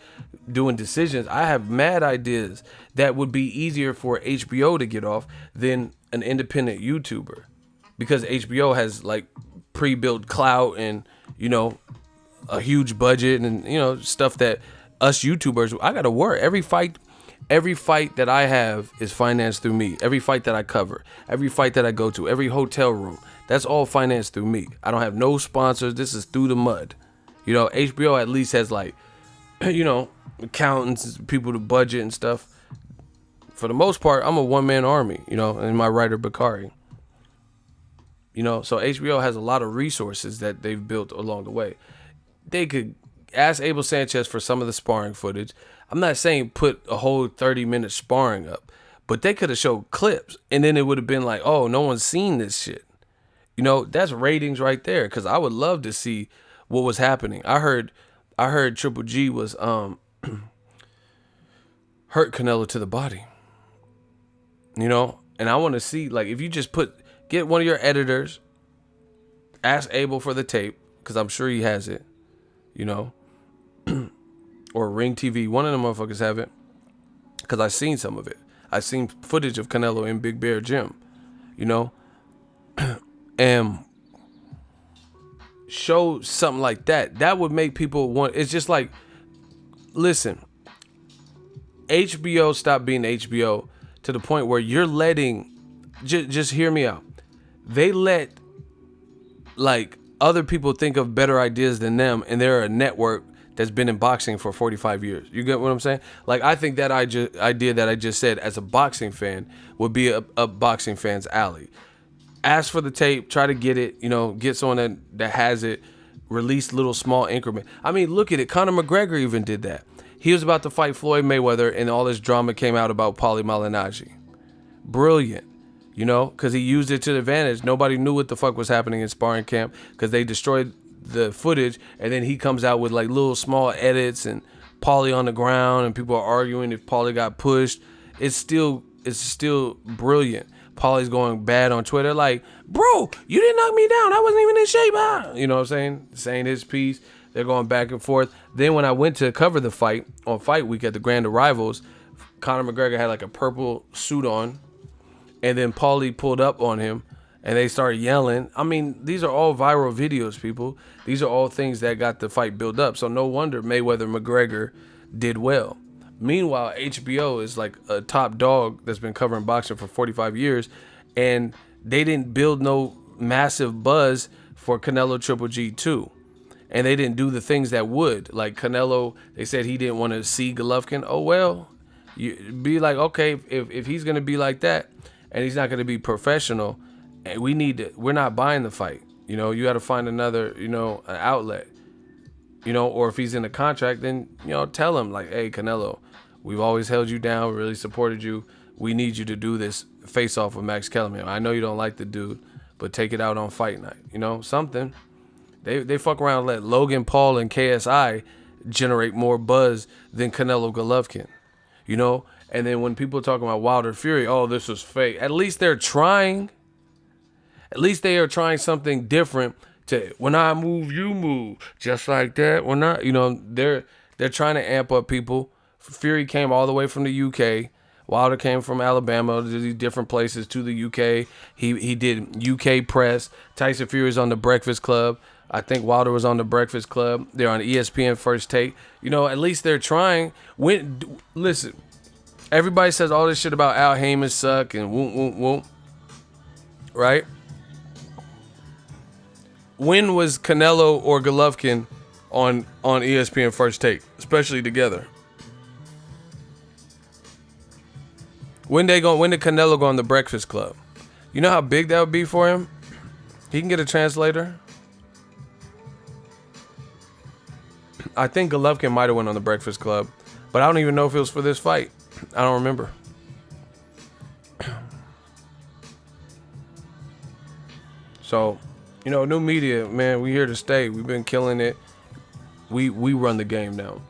Speaker 1: doing decisions, I have mad ideas that would be easier for HBO to get off than an independent YouTuber, because HBO has like pre-built clout and, you know, a huge budget and, you know, stuff that us YouTubers, I gotta work. Every fight that I have is financed through me. Every fight that I cover, every fight that I go to, every hotel room, that's all financed through me. I don't have no sponsors. This is through the mud. You know, HBO at least has, like, you know, accountants, people to budget and stuff. For the most part, I'm a one-man army, you know, and my writer Bakari. You know, so HBO has a lot of resources that they've built along the way. They could ask Abel Sanchez for some of the sparring footage. I'm not saying put a whole 30-minute sparring up, but they could have showed clips, and then it would have been like, oh, no one's seen this shit. You know, that's ratings right there, because I would love to see what was happening. I heard Triple G was hurt Canelo to the body. You know, and I want to see, like, if you just get one of your editors, ask Abel for the tape, because I'm sure he has it, you know, or Ring TV, one of them motherfuckers have it, because I've seen some of it. I've seen footage of Canelo in Big Bear Gym, you know, and show something like that. That would make people want. It's just like, listen, HBO stopped being HBO to the point where you're letting, just hear me out. They let, like, other people think of better ideas than them, and they're a network that's been in boxing for 45 years. You get what I'm saying? Like, I think that idea that I just said as a boxing fan would be a boxing fan's alley. Ask for the tape, try to get it, you know, get someone that has it, release little small increment. I mean, look at it. Conor McGregor even did that. He was about to fight Floyd Mayweather, and all this drama came out about Paulie Malignaggi. Brilliant, you know, because he used it to the advantage. Nobody knew what the fuck was happening in sparring camp because they destroyed the footage, and then he comes out with like little small edits and Paulie on the ground, and people are arguing if Paulie got pushed. It's still brilliant. Paulie's going bad on Twitter, like, bro, you didn't knock me down. I wasn't even in shape. You know what I'm saying his piece. They're going back and forth. Then when I went to cover the fight on Fight Week at the Grand Arrivals, Conor McGregor had like a purple suit on, and then Paulie pulled up on him, and they started yelling. I mean, these are all viral videos, people. These are all things that got the fight built up. So no wonder Mayweather-McGregor did well. Meanwhile, HBO is like a top dog that's been covering boxing for 45 years, and they didn't build no massive buzz for Canelo Triple G2. And they didn't do the things that would. Like Canelo, they said he didn't want to see Golovkin. Oh, well, you be like, okay, if he's going to be like that and he's not going to be professional, and we're not buying the fight. You know, you got to find another, you know, an outlet. You know, or if he's in a contract, then, you know, tell him like, hey, Canelo, we've always held you down, really supported you. We need you to do this face-off with Max Kellerman. I know you don't like the dude, but take it out on fight night. You know, something. They fuck around and let Logan Paul and KSI generate more buzz than Canelo Golovkin. You know? And then when people are talking about Wilder Fury, oh, this was fake. At least they're trying. At least they are trying something different. To when I move, you move, just like that. They're trying to amp up people. Fury came all the way from the UK. Wilder came from Alabama to these different places to the UK. He did UK press. Tyson Fury was on the Breakfast Club. I think Wilder was on the Breakfast Club. They're on ESPN First Take. You know, at least they're trying. Listen, everybody says all this shit about Al Heyman suck and whoop. Right? When was Canelo or Golovkin on ESPN First Take, especially together? When did Canelo go on the Breakfast Club? You know how big that would be for him? He can get a translator. I think Golovkin might have went on the Breakfast Club, but I don't even know if it was for this fight. I don't remember. So, you know, new media, man, we here to stay. We've been killing it. We run the game now.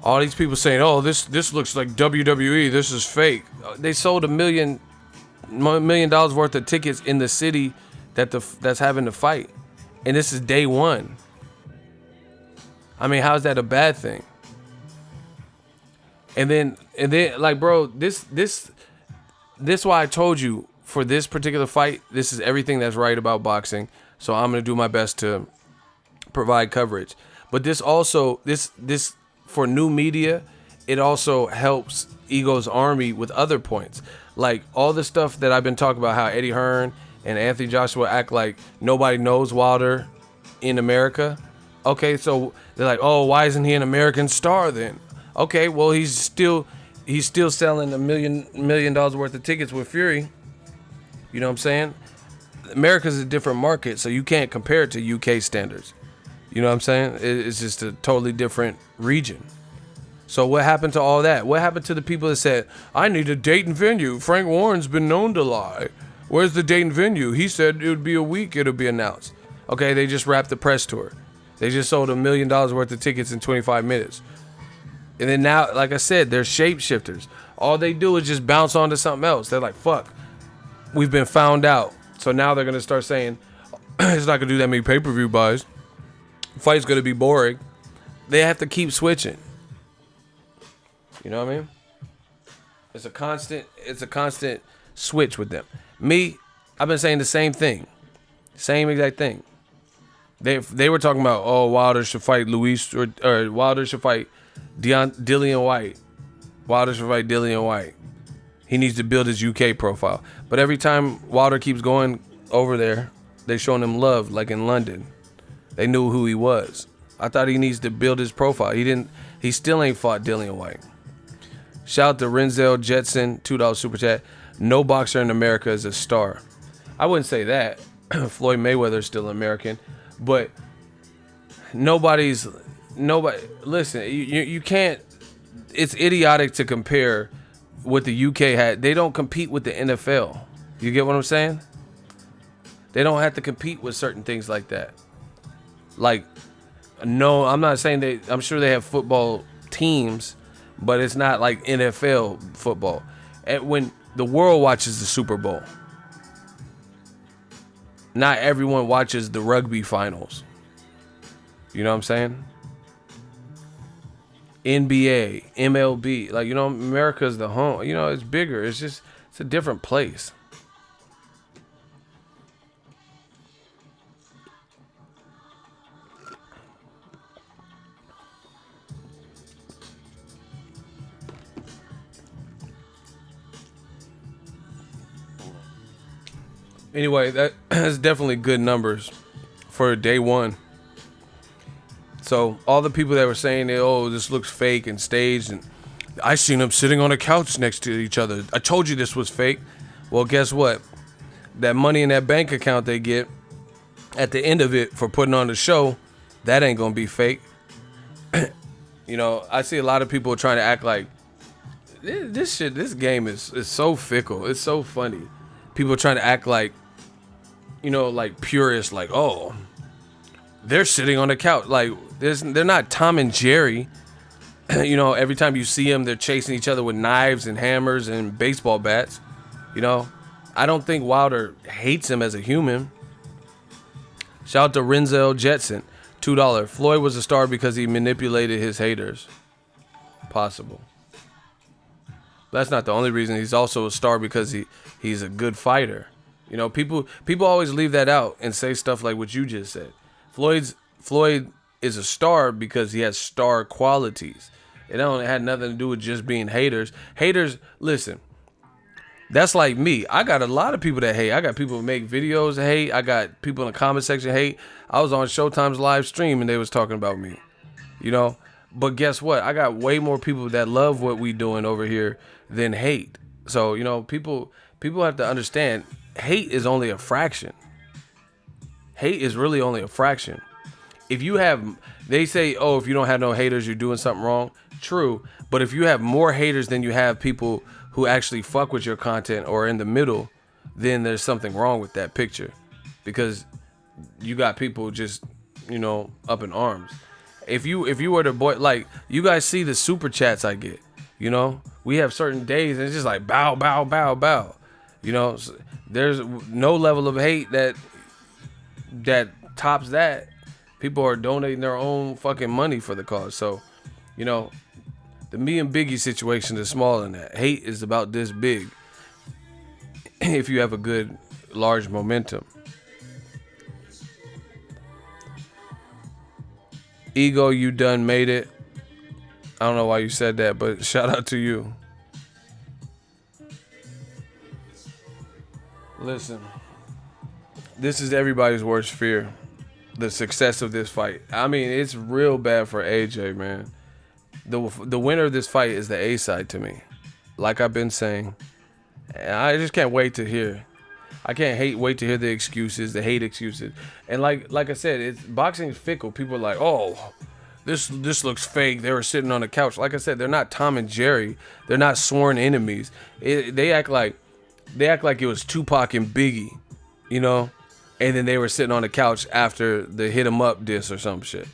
Speaker 1: All these people saying, "Oh, this looks like WWE. This is fake." They sold $1 million worth of tickets in the city that's having the fight, and this is day one. I mean, how's that a bad thing? And then, like, bro, this why I told you for this particular fight, this is everything that's right about boxing. So I'm gonna do my best to provide coverage. But this also, this for new media, it also helps Ego's Army with other points. Like all the stuff that I've been talking about, how Eddie Hearn and Anthony Joshua act like nobody knows Wilder in America. Okay, so they're like, oh, why isn't he an American star then? Okay, well he's still selling $1 million worth of tickets with Fury. You know what I'm saying? America's a different market, so you can't compare it to UK standards. You know what I'm saying? It's just a totally different region. So what happened to all that? What happened to the people that said, I need a date and venue? Frank Warren's been known to lie. Where's the date and venue? He said it would be a week, it'll be announced. Okay, they just wrapped the press tour. They just sold $1 million worth of tickets in 25 minutes. And then now, like I said, they're shapeshifters. All they do is just bounce onto something else. They're like, fuck, we've been found out. So now they're going to start saying, it's not going to do that many pay-per-view buys. Fight's going to be boring. They have to keep switching. You know what I mean? It's a constant switch with them. Me, I've been saying the same thing. Same exact thing. They were talking about, oh, Wilder should fight Luis or Wilder should fight Dillian White. Wilder should fight Dillian White. He needs to build his UK profile. But every time Wilder keeps going over there, they showing him love, like in London. They knew who he was. I thought he needs to build his profile. He still ain't fought Dillian White. Shout out to Renzel Jetson, $2 super chat. No boxer in America is a star. I wouldn't say that. Floyd Mayweather's still American. But nobody, listen, you can't, it's idiotic to compare what the UK had. They don't compete with the NFL. You get what I'm saying? They don't have to compete with certain things like that. Like, no, I'm not saying I'm sure they have football teams, but it's not like NFL football. And when the world watches the Super Bowl, not everyone watches the rugby finals. You know what I'm saying? NBA, MLB, like, you know, America's the home. You know, it's bigger. It's a different place. Anyway, that's definitely good numbers for day one. So all the people that were saying, oh, this looks fake and staged, and I seen them sitting on a couch next to each other. I told you this was fake. Well, guess what? That money in that bank account they get at the end of it for putting on the show, that ain't gonna be fake. You know, I see a lot of people trying to act like this game is so fickle. It's so funny. People trying to act like, you know, like purists, like, oh, they're sitting on the couch. Like, they're not Tom and Jerry. You know, every time you see them, they're chasing each other with knives and hammers and baseball bats. You know, I don't think Wilder hates him as a human. Shout out to Renzel Jetson, $2. Floyd was a star because he manipulated his haters. Possible. That's not the only reason. He's also a star because he's a good fighter. You know, people always leave that out and say stuff like what you just said. Floyd is a star because he has star qualities. It had nothing to do with just being haters. Haters, listen, that's like me. I got a lot of people that hate. I got people who make videos hate. I got people in the comment section hate. I was on Showtime's live stream and they was talking about me. You know? But guess what? I got way more people that love what we doing over here than hate. So, you know, people have to understand hate is only a fraction. Hate is really only a fraction. If you have, they say, oh, if you don't have no haters, you're doing something wrong. True. But if you have more haters than you have people who actually fuck with your content or in the middle, then there's something wrong with that picture. Because you got people just, you know, up in arms. If you were to like, you guys see the super chats I get, you know, we have certain days and it's just like bow, bow, bow, bow. You know, there's no level of hate that tops that. People are donating their own fucking money for the cause. So, you know, the me and Biggie situation is smaller than that. Hate is about this big if you have a good, large momentum. Ego, you done made it. I don't know why you said that, but shout out to you. Listen, this is everybody's worst fear. The success of this fight. I mean, it's real bad for AJ, man. The winner of this fight is the A side to me. Like I've been saying. I just can't wait to hear. I can't wait to hear the excuses, the hate excuses. And like I said, boxing's fickle. People are like, oh, this looks fake. They were sitting on the couch. Like I said, they're not Tom and Jerry. They're not sworn enemies. They act like it was Tupac and Biggie, you know? And then they were sitting on the couch after the Hit 'Em Up diss or some shit.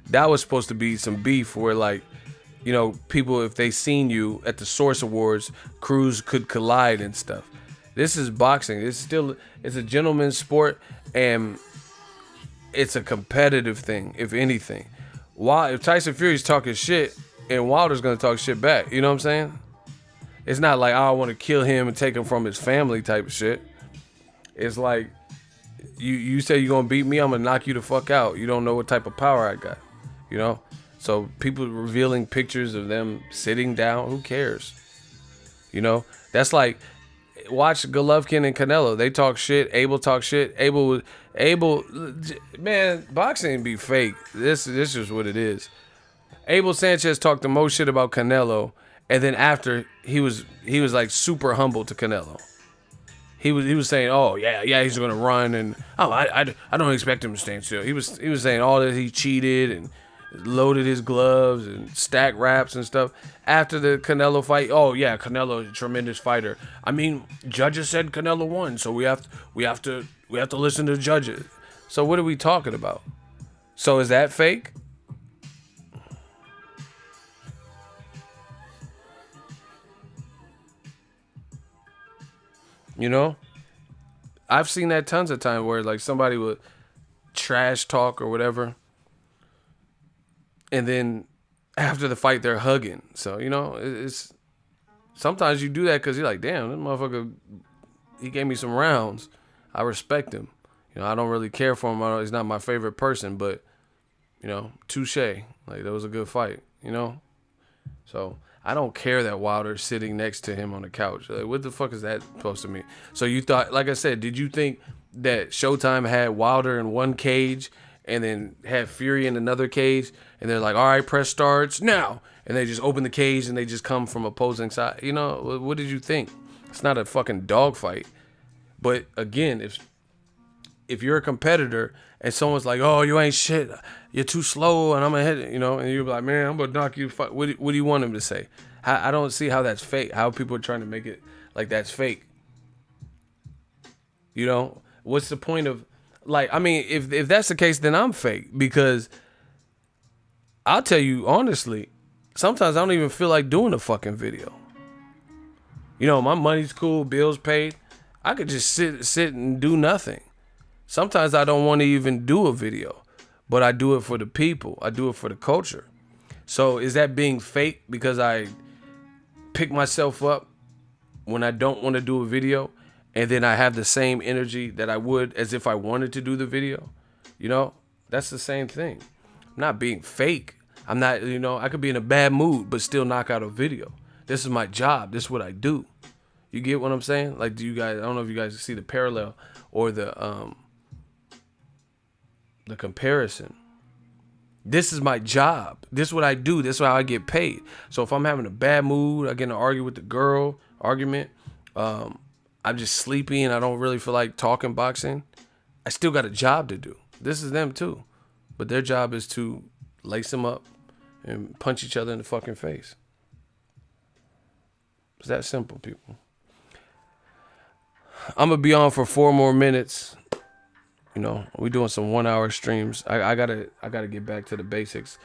Speaker 1: That was supposed to be some beef where, like, you know, people, if they seen you at the Source Awards, crews could collide and stuff. This is boxing. It's a gentleman's sport, and it's a competitive thing, if anything. If Tyson Fury's talking shit, and Wilder's gonna talk shit back, you know what I'm saying? It's not like, oh, I want to kill him and take him from his family type of shit. It's like, you say you're gonna beat me, I'm gonna knock you the fuck out. You don't know what type of power I got, you know? So people revealing pictures of them sitting down, who cares? You know? That's like, watch Golovkin and Canelo. They talk shit. Abel talk shit. Abel, man, boxing be fake. This is what it is. Abel Sanchez talked the most shit about Canelo, and then after he was like super humble to Canelo. He was saying, oh yeah, he's gonna run, and oh I don't expect him to stand still. He was saying all that he cheated and loaded his gloves and stacked wraps and stuff. After the Canelo fight, oh yeah, Canelo is a tremendous fighter. I mean, judges said Canelo won, so we have to listen to the judges. So what are we talking about? So is that fake? You know, I've seen that tons of times where like somebody would trash talk or whatever, and then after the fight they're hugging. So, you know, it's sometimes you do that because you're like, damn, this motherfucker, he gave me some rounds. I respect him. You know, I don't really care for him. He's not my favorite person, but, you know, touche. Like, that was a good fight, you know? So I don't care that Wilder's sitting next to him on the couch. Like, what the fuck is that supposed to mean? So you thought, like I said, did you think that Showtime had Wilder in one cage and then had Fury in another cage, and they're like, all right, press starts now, and they just open the cage and they just come from opposing side? You know, what did you think? It's not a fucking dogfight. But again, if you're a competitor and someone's like, oh, you ain't shit, you're too slow, and I'm gonna hit it, you know, and you're like, man, I'm gonna knock you. What do you want him to say? I don't see how that's fake. How people are trying to make it like that's fake. You know, what's the point of, like, I mean, if that's the case, then I'm fake, because I'll tell you honestly, sometimes I don't even feel like doing a fucking video. You know, my money's cool, bills paid. I could just sit and do nothing. Sometimes I don't want to even do a video, but I do it for the people. I do it for the culture. So is that being fake because I pick myself up when I don't want to do a video, and then I have the same energy that I would as if I wanted to do the video. You know, that's the same thing. I'm not being fake. I'm not, you know, I could be in a bad mood, but still knock out a video. This is my job. This is what I do. You get what I'm saying? Like, do you guys, I don't know if you guys see the parallel or the comparison. This is my job. This is what I do. This is how I get paid. So if I'm having a bad mood, I get in an argument with the girl, I'm just sleepy and I don't really feel like talking boxing, I still got a job to do. This is them too. But their job is to lace them up and punch each other in the fucking face. It's that simple, people. I'm going to be on for 4 more minutes. You know, we doing some 1-hour streams. I gotta get back to the basics.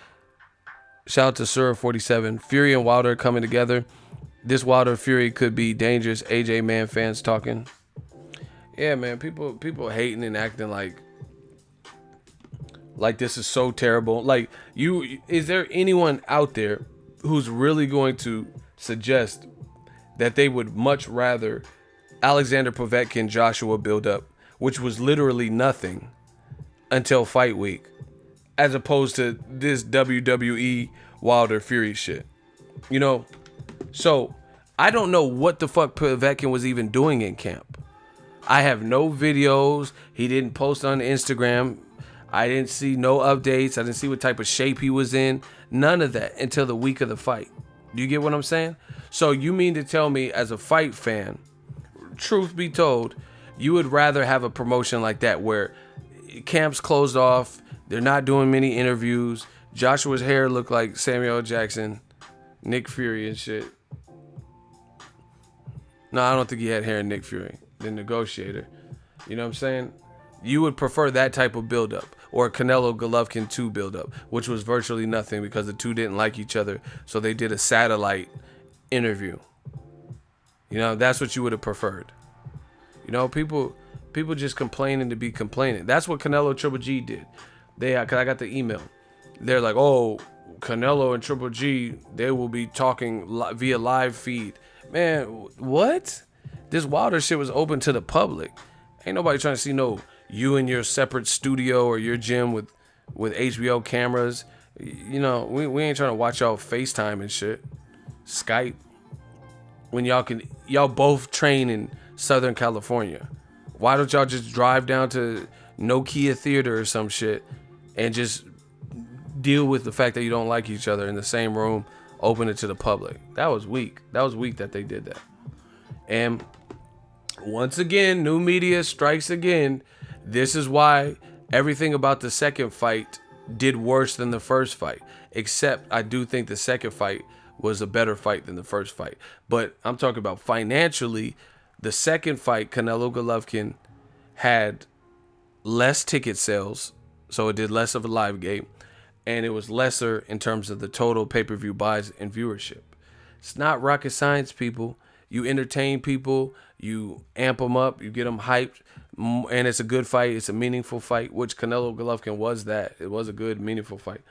Speaker 1: Shout out to Sura47. Fury and Wilder coming together. This Wilder Fury could be dangerous. AJ Man fans talking. Yeah, man. People hating and acting like this is so terrible. Like, is there anyone out there who's really going to suggest that they would much rather Alexander Povetkin Joshua build up, which was literally nothing until fight week, as opposed to this WWE Wilder Fury shit? You know? So, I don't know what the fuck Povetkin was even doing in camp. I have no videos. He didn't post on Instagram. I didn't see no updates. I didn't see what type of shape he was in. None of that until the week of the fight. Do you get what I'm saying? So, you mean to tell me, as a fight fan, truth be told, you would rather have a promotion like that where camp's closed off, they're not doing many interviews, Joshua's hair looked like Samuel L. Jackson, Nick Fury and shit. No, I don't think he had hair in Nick Fury, the Negotiator. You know what I'm saying? You would prefer that type of build-up, or Canelo Golovkin 2 build-up, which was virtually nothing because the two didn't like each other, so they did a satellite interview. You know, that's what you would have preferred. You know, people just complaining to be complaining. That's what Canelo Triple G did. Cause I got the email. They're like, oh, Canelo and Triple G, they will be talking via live feed. Man, what? This Wilder shit was open to the public. Ain't nobody trying to see you in your separate studio or your gym with HBO cameras. You know, we ain't trying to watch y'all FaceTime and shit. Skype. When y'all both train in Southern California. Why don't y'all just drive down to Nokia Theater or some shit and just deal with the fact that you don't like each other in the same room, open it to the public? That was weak. That was weak that they did that. And once again, new media strikes again. This is why everything about the second fight did worse than the first fight. Except I do think the second fight was a better fight than the first fight. But I'm talking about financially, the second fight, Canelo Golovkin, had less ticket sales, so it did less of a live game, and it was lesser in terms of the total pay-per-view buys and viewership. It's not rocket science, people. You entertain people, you amp them up, you get them hyped, and it's a good fight. It's a meaningful fight, which Canelo Golovkin was that. It was a good, meaningful fight.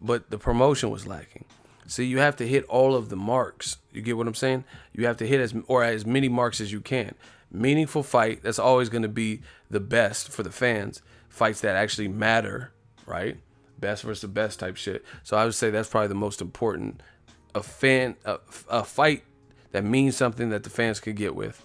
Speaker 1: But the promotion was lacking. See, you have to hit all of the marks. You get what I'm saying? You have to hit as many marks as you can. Meaningful fight, that's always going to be the best for the fans. Fights that actually matter, right? Best versus best type shit. So I would say that's probably the most important. A fight that means something that the fans could get with.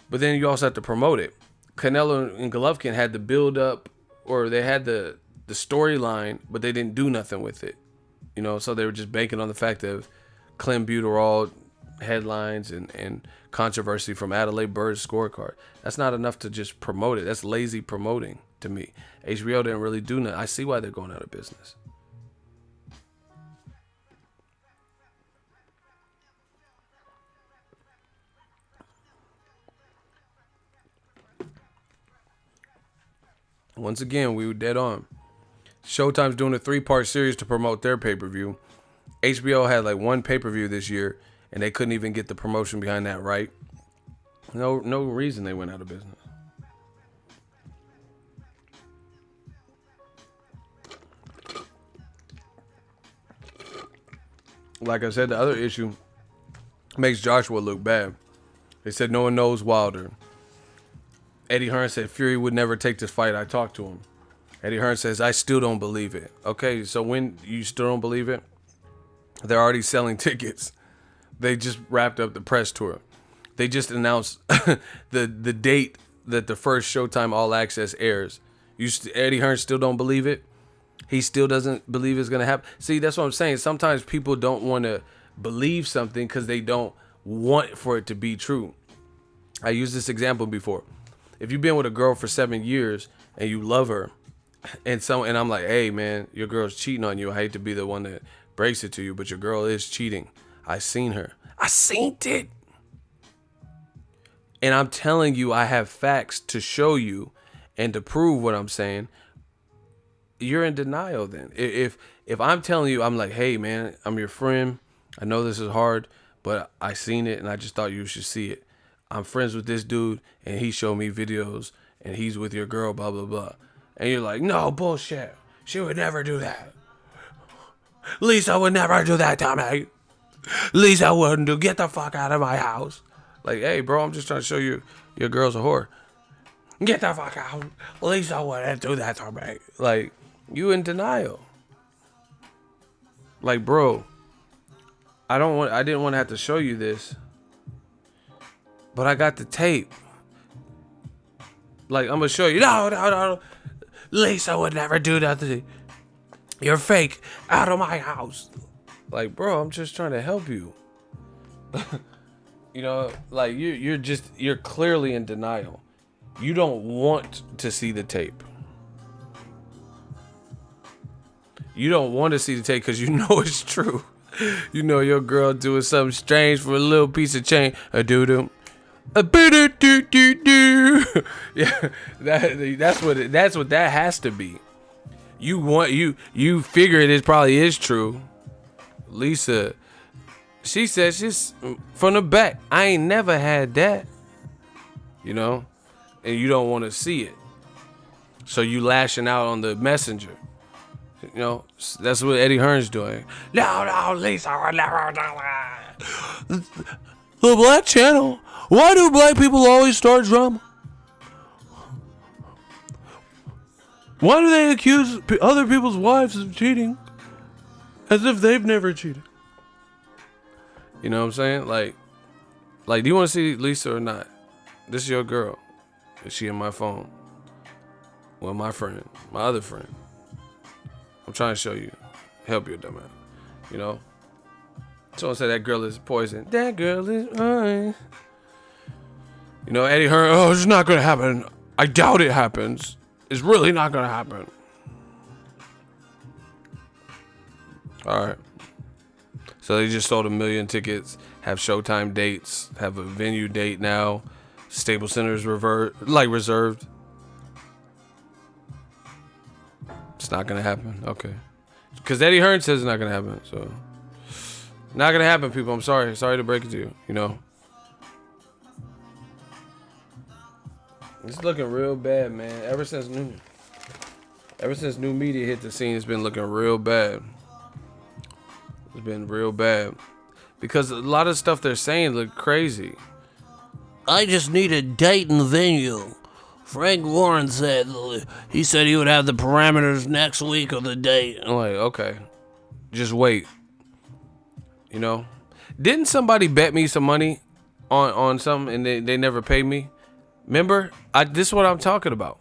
Speaker 1: But then you also have to promote it. Canelo and Golovkin had the build up, or they had the storyline, but they didn't do nothing with it. You know, so they were just banking on the fact of clenbuterol headlines and controversy from Adelaide Bird's scorecard. That's not enough to just promote it. That's lazy promoting to me. HBO didn't really do nothing. I see why they're going out of business. Once again, we were dead on. Showtime's doing a 3-part series to promote their pay-per-view. HBO had like 1 pay-per-view this year, and they couldn't even get the promotion behind that right. No reason they went out of business. Like I said, the other issue Makes Joshua look bad. They said no one knows Wilder. Eddie Hearn said Fury would never take this fight. I talked to him. Eddie Hearn says, I still don't believe it. Okay, so when you still don't believe it, they're already selling tickets. They just wrapped up the press tour. They just announced the date that the first Showtime All Access airs. Eddie Hearn still don't believe it? He still doesn't believe it's going to happen? See, that's what I'm saying. Sometimes people don't want to believe something because they don't want for it to be true. I used this example before. If you've been with a girl for 7 years and you love her, and I'm like, hey man, your girl's cheating on you. I hate to be the one that breaks it to you, but your girl is cheating. I seen her. I seen it. And I'm telling you, I have facts to show you and to prove what I'm saying. You're in denial then. If I'm telling you, I'm like, hey man, I'm your friend. I know this is hard, but I seen it and I just thought you should see it. I'm friends with this dude and he showed me videos and he's with your girl, blah, blah, blah. And you're like, no, bullshit. She would never do that. Lisa would never do that to me. Lisa wouldn't do. Get the fuck out of my house. Like, hey, bro, I'm just trying to show you your girl's a whore. Get the fuck out. Lisa wouldn't do that to me. Like, you in denial. Like, bro, I didn't want to have to show you this, but I got the tape. Like, I'm going to show you. No. Lisa would never do that to you. You're fake. Out of my house. Like, bro, I'm just trying to help you. You know, like, you're clearly in denial. You don't want to see the tape. You don't want to see the tape because you know it's true. You know your girl doing something strange for a little piece of change. A doo-doo. A boo-doo-doo-doo-doo. Yeah, that's what that has to be. You figure it probably is true. Lisa, she says she's from the back. I ain't never had that. You know? And you don't want to see it. So you lashing out on the messenger. You know, that's what Eddie Hearn's doing. No, Lisa would never do that. The Black Channel. Why do black people always start drama? Why do they accuse other people's wives of cheating as if they've never cheated? You know what I'm saying? Like, do you want to see Lisa or not? This is your girl. Is she in my phone? Well, my friend, my other friend. I'm trying to show you, help you, dumbass. You know? Someone said that girl is poison. That girl is mine. You know, Eddie Hearn, oh, it's not going to happen. I doubt it happens. It's really not going to happen. All right. So they just sold 1 million tickets, have Showtime dates, have a venue date now. Staples Center is reserved. It's not going to happen. Okay. Because Eddie Hearn says it's not going to happen. So, not going to happen, people. I'm sorry. Sorry to break it to you. You know. It's looking real bad, man. Ever since new media hit the scene, it's been looking real bad. It's been real bad. Because a lot of stuff they're saying look crazy. I just need a date and venue. Frank Warren said he would have the parameters next week of the date. I'm like, okay. Just wait. You know? Didn't somebody bet me some money on something and they never paid me? Remember? This is what I'm talking about.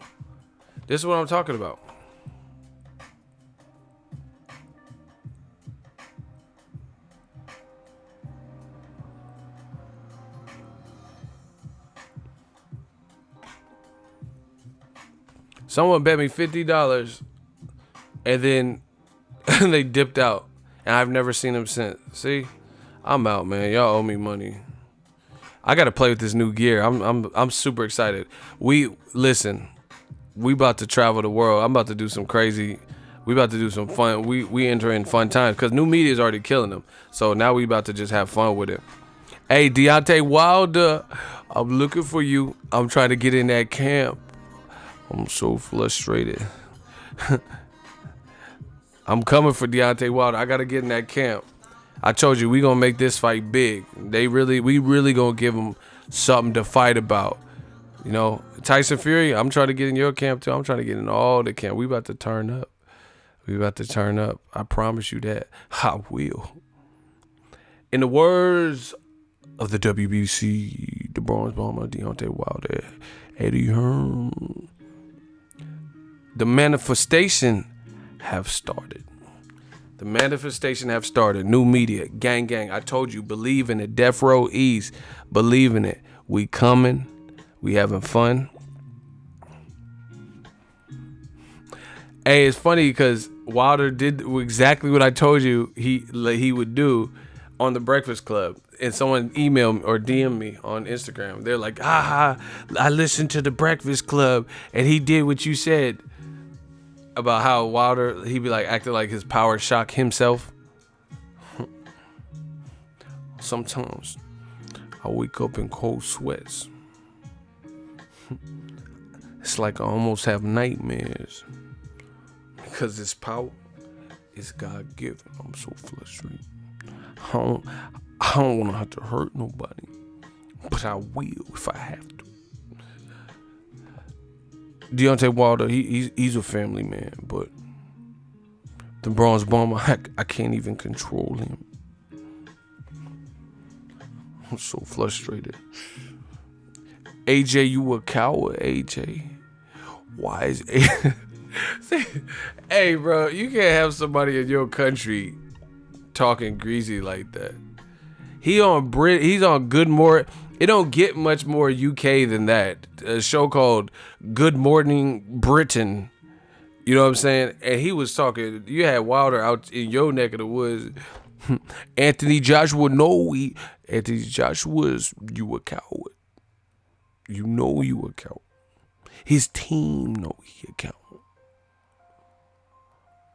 Speaker 1: Someone bet me $50 and then they dipped out. And I've never seen them since. See? I'm out, man. Y'all owe me money. I gotta play with this new gear. I'm super excited. We about to travel the world. I'm about to do some crazy. We about to do some fun. We enter in fun times because new media is already killing them. So now we about to just have fun with it. Hey, Deontay Wilder, I'm looking for you. I'm trying to get in that camp. I'm so frustrated. I'm coming for Deontay Wilder. I gotta get in that camp. I told you we gonna make this fight big. We really gonna give them something to fight about. You know, Tyson Fury, I'm trying to get in your camp too. I'm trying to get in all the camp. We about to turn up. I promise you that. I will. In the words of the WBC, the Bronze Bomber, Deontay Wilder, Eddie Hearn, the manifestation have started. New media, gang. I told you, believe in it. Death Row East, believe in it. We coming. We having fun. Hey, it's funny because Wilder did exactly what I told you he would do on the Breakfast Club. And someone emailed me or DM'd me on Instagram. They're like, I listened to the Breakfast Club and he did what you said about how Wilder, he'd be like acting like his power shock himself. Sometimes I wake up in cold sweats. It's like I almost have nightmares because this power is God-given. I'm so frustrated. I don't want to have to hurt nobody, but I will if I have to. Deontay Wilder, he's a family man, but the Bronze Bomber, I can't even control him. I'm so frustrated. AJ, you a coward, AJ. Why is Hey, bro, you can't have somebody in your country talking greasy like that. He's on Good Morning. It don't get much more UK than that. A show called Good Morning Britain. You know what I'm saying? And he was talking. You had Wilder out in your neck of the woods. Anthony Joshua, Anthony Joshua's, you a coward. You know you a coward. His team know he a coward.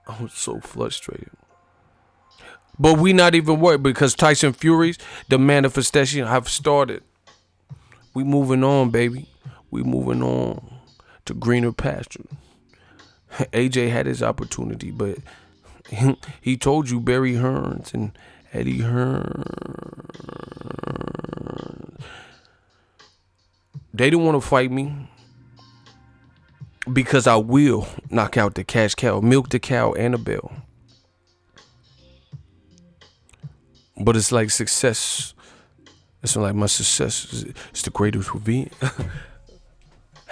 Speaker 1: I'm so frustrated. But we not even worried because Tyson Fury's, the manifestation have started. We moving on, baby. We moving on to greener pasture. AJ had his opportunity, but he told you Barry Hearns and Eddie Hearn. They didn't want to fight me because I will knock out the cash cow, milk the cow, Annabelle. But it's like success. It's like my success is the greatest revenge.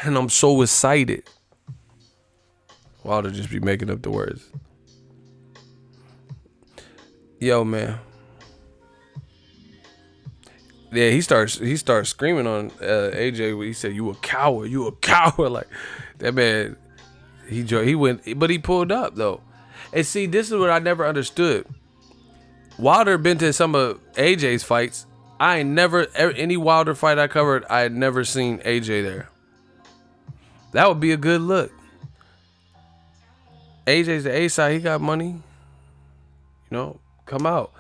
Speaker 1: And I'm so excited. Wilder just be making up the words. Yo, man. Yeah, he starts screaming on AJ when he said, "You a coward, you a coward." Like that man, he went, but he pulled up though. And see, this is what I never understood. Wilder been to some of AJ's fights. I ain't never, any Wilder fight I covered, I had never seen AJ there. That would be a good look. AJ's the A-side, he got money. You know, come out.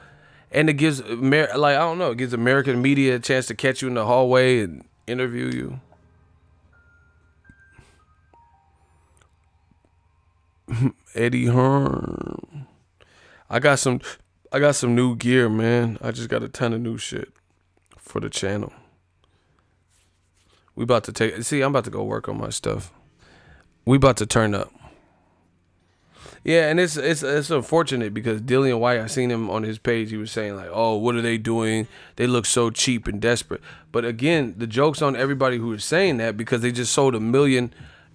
Speaker 1: And it gives, it gives American media a chance to catch you in the hallway and interview you. Eddie Hearn. I got some new gear, man. I just got a ton of new shit for the channel. I'm about to go work on my stuff. We about to turn up. Yeah, and it's unfortunate because Dillian White, I seen him on his page. He was saying like, "Oh, what are they doing? They look so cheap and desperate." But again, the joke's on everybody who is saying that because they just sold 1 million,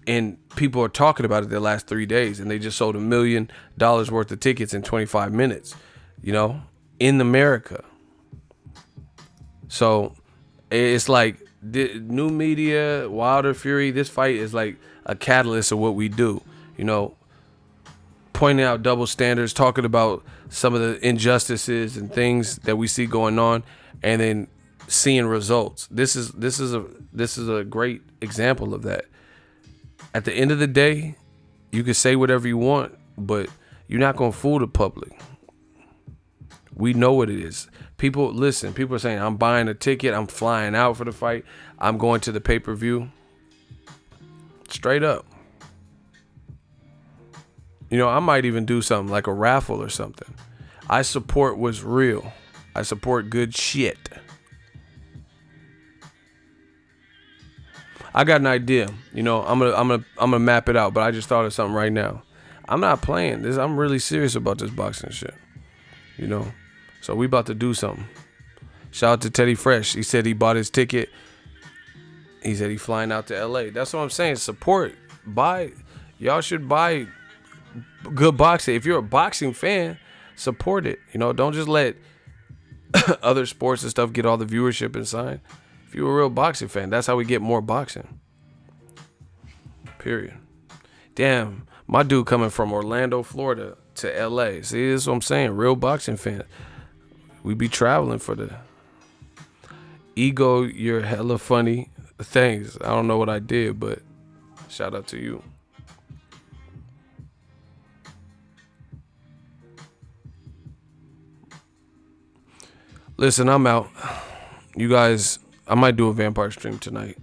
Speaker 1: and people are talking about it the last 3 days, and they just sold $1 million worth of tickets in 25 minutes. You know, in America. So it's like the new media, Wilder, Fury. This fight is like a catalyst of what we do. You know. Pointing out double standards, talking about some of the injustices and things that we see going on, and then seeing results. This is a great example of that. At the end of the day, you can say whatever you want, but you're not gonna fool the public. We know what it is. People are saying, I'm buying a ticket, I'm flying out for the fight, I'm going to the pay-per-view. Straight up. You know, I might even do something like a raffle or something. I support what's real. I support good shit. I got an idea. You know, I'm gonna map it out, but I just thought of something right now. I'm not playing this. I'm really serious about this boxing shit. You know, so we about to do something. Shout out to Teddy Fresh. He said he bought his ticket. He said he flying out to LA. That's what I'm saying. Support. Buy. Y'all should buy good boxing. If you're a boxing fan, support it. You know, don't just let other sports and stuff get all the viewership inside. If you're a real boxing fan, that's how we get more boxing. Period. Damn, my dude coming from Orlando, Florida to LA. See, that's what I'm saying. Real boxing fans. We be traveling for the ego. You're hella funny. Thanks. I don't know what I did, but shout out to you. Listen, I'm out. You guys, I might do a vampire stream tonight.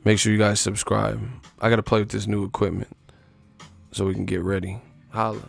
Speaker 1: Make sure you guys subscribe. I got to play with this new equipment so we can get ready. Holla.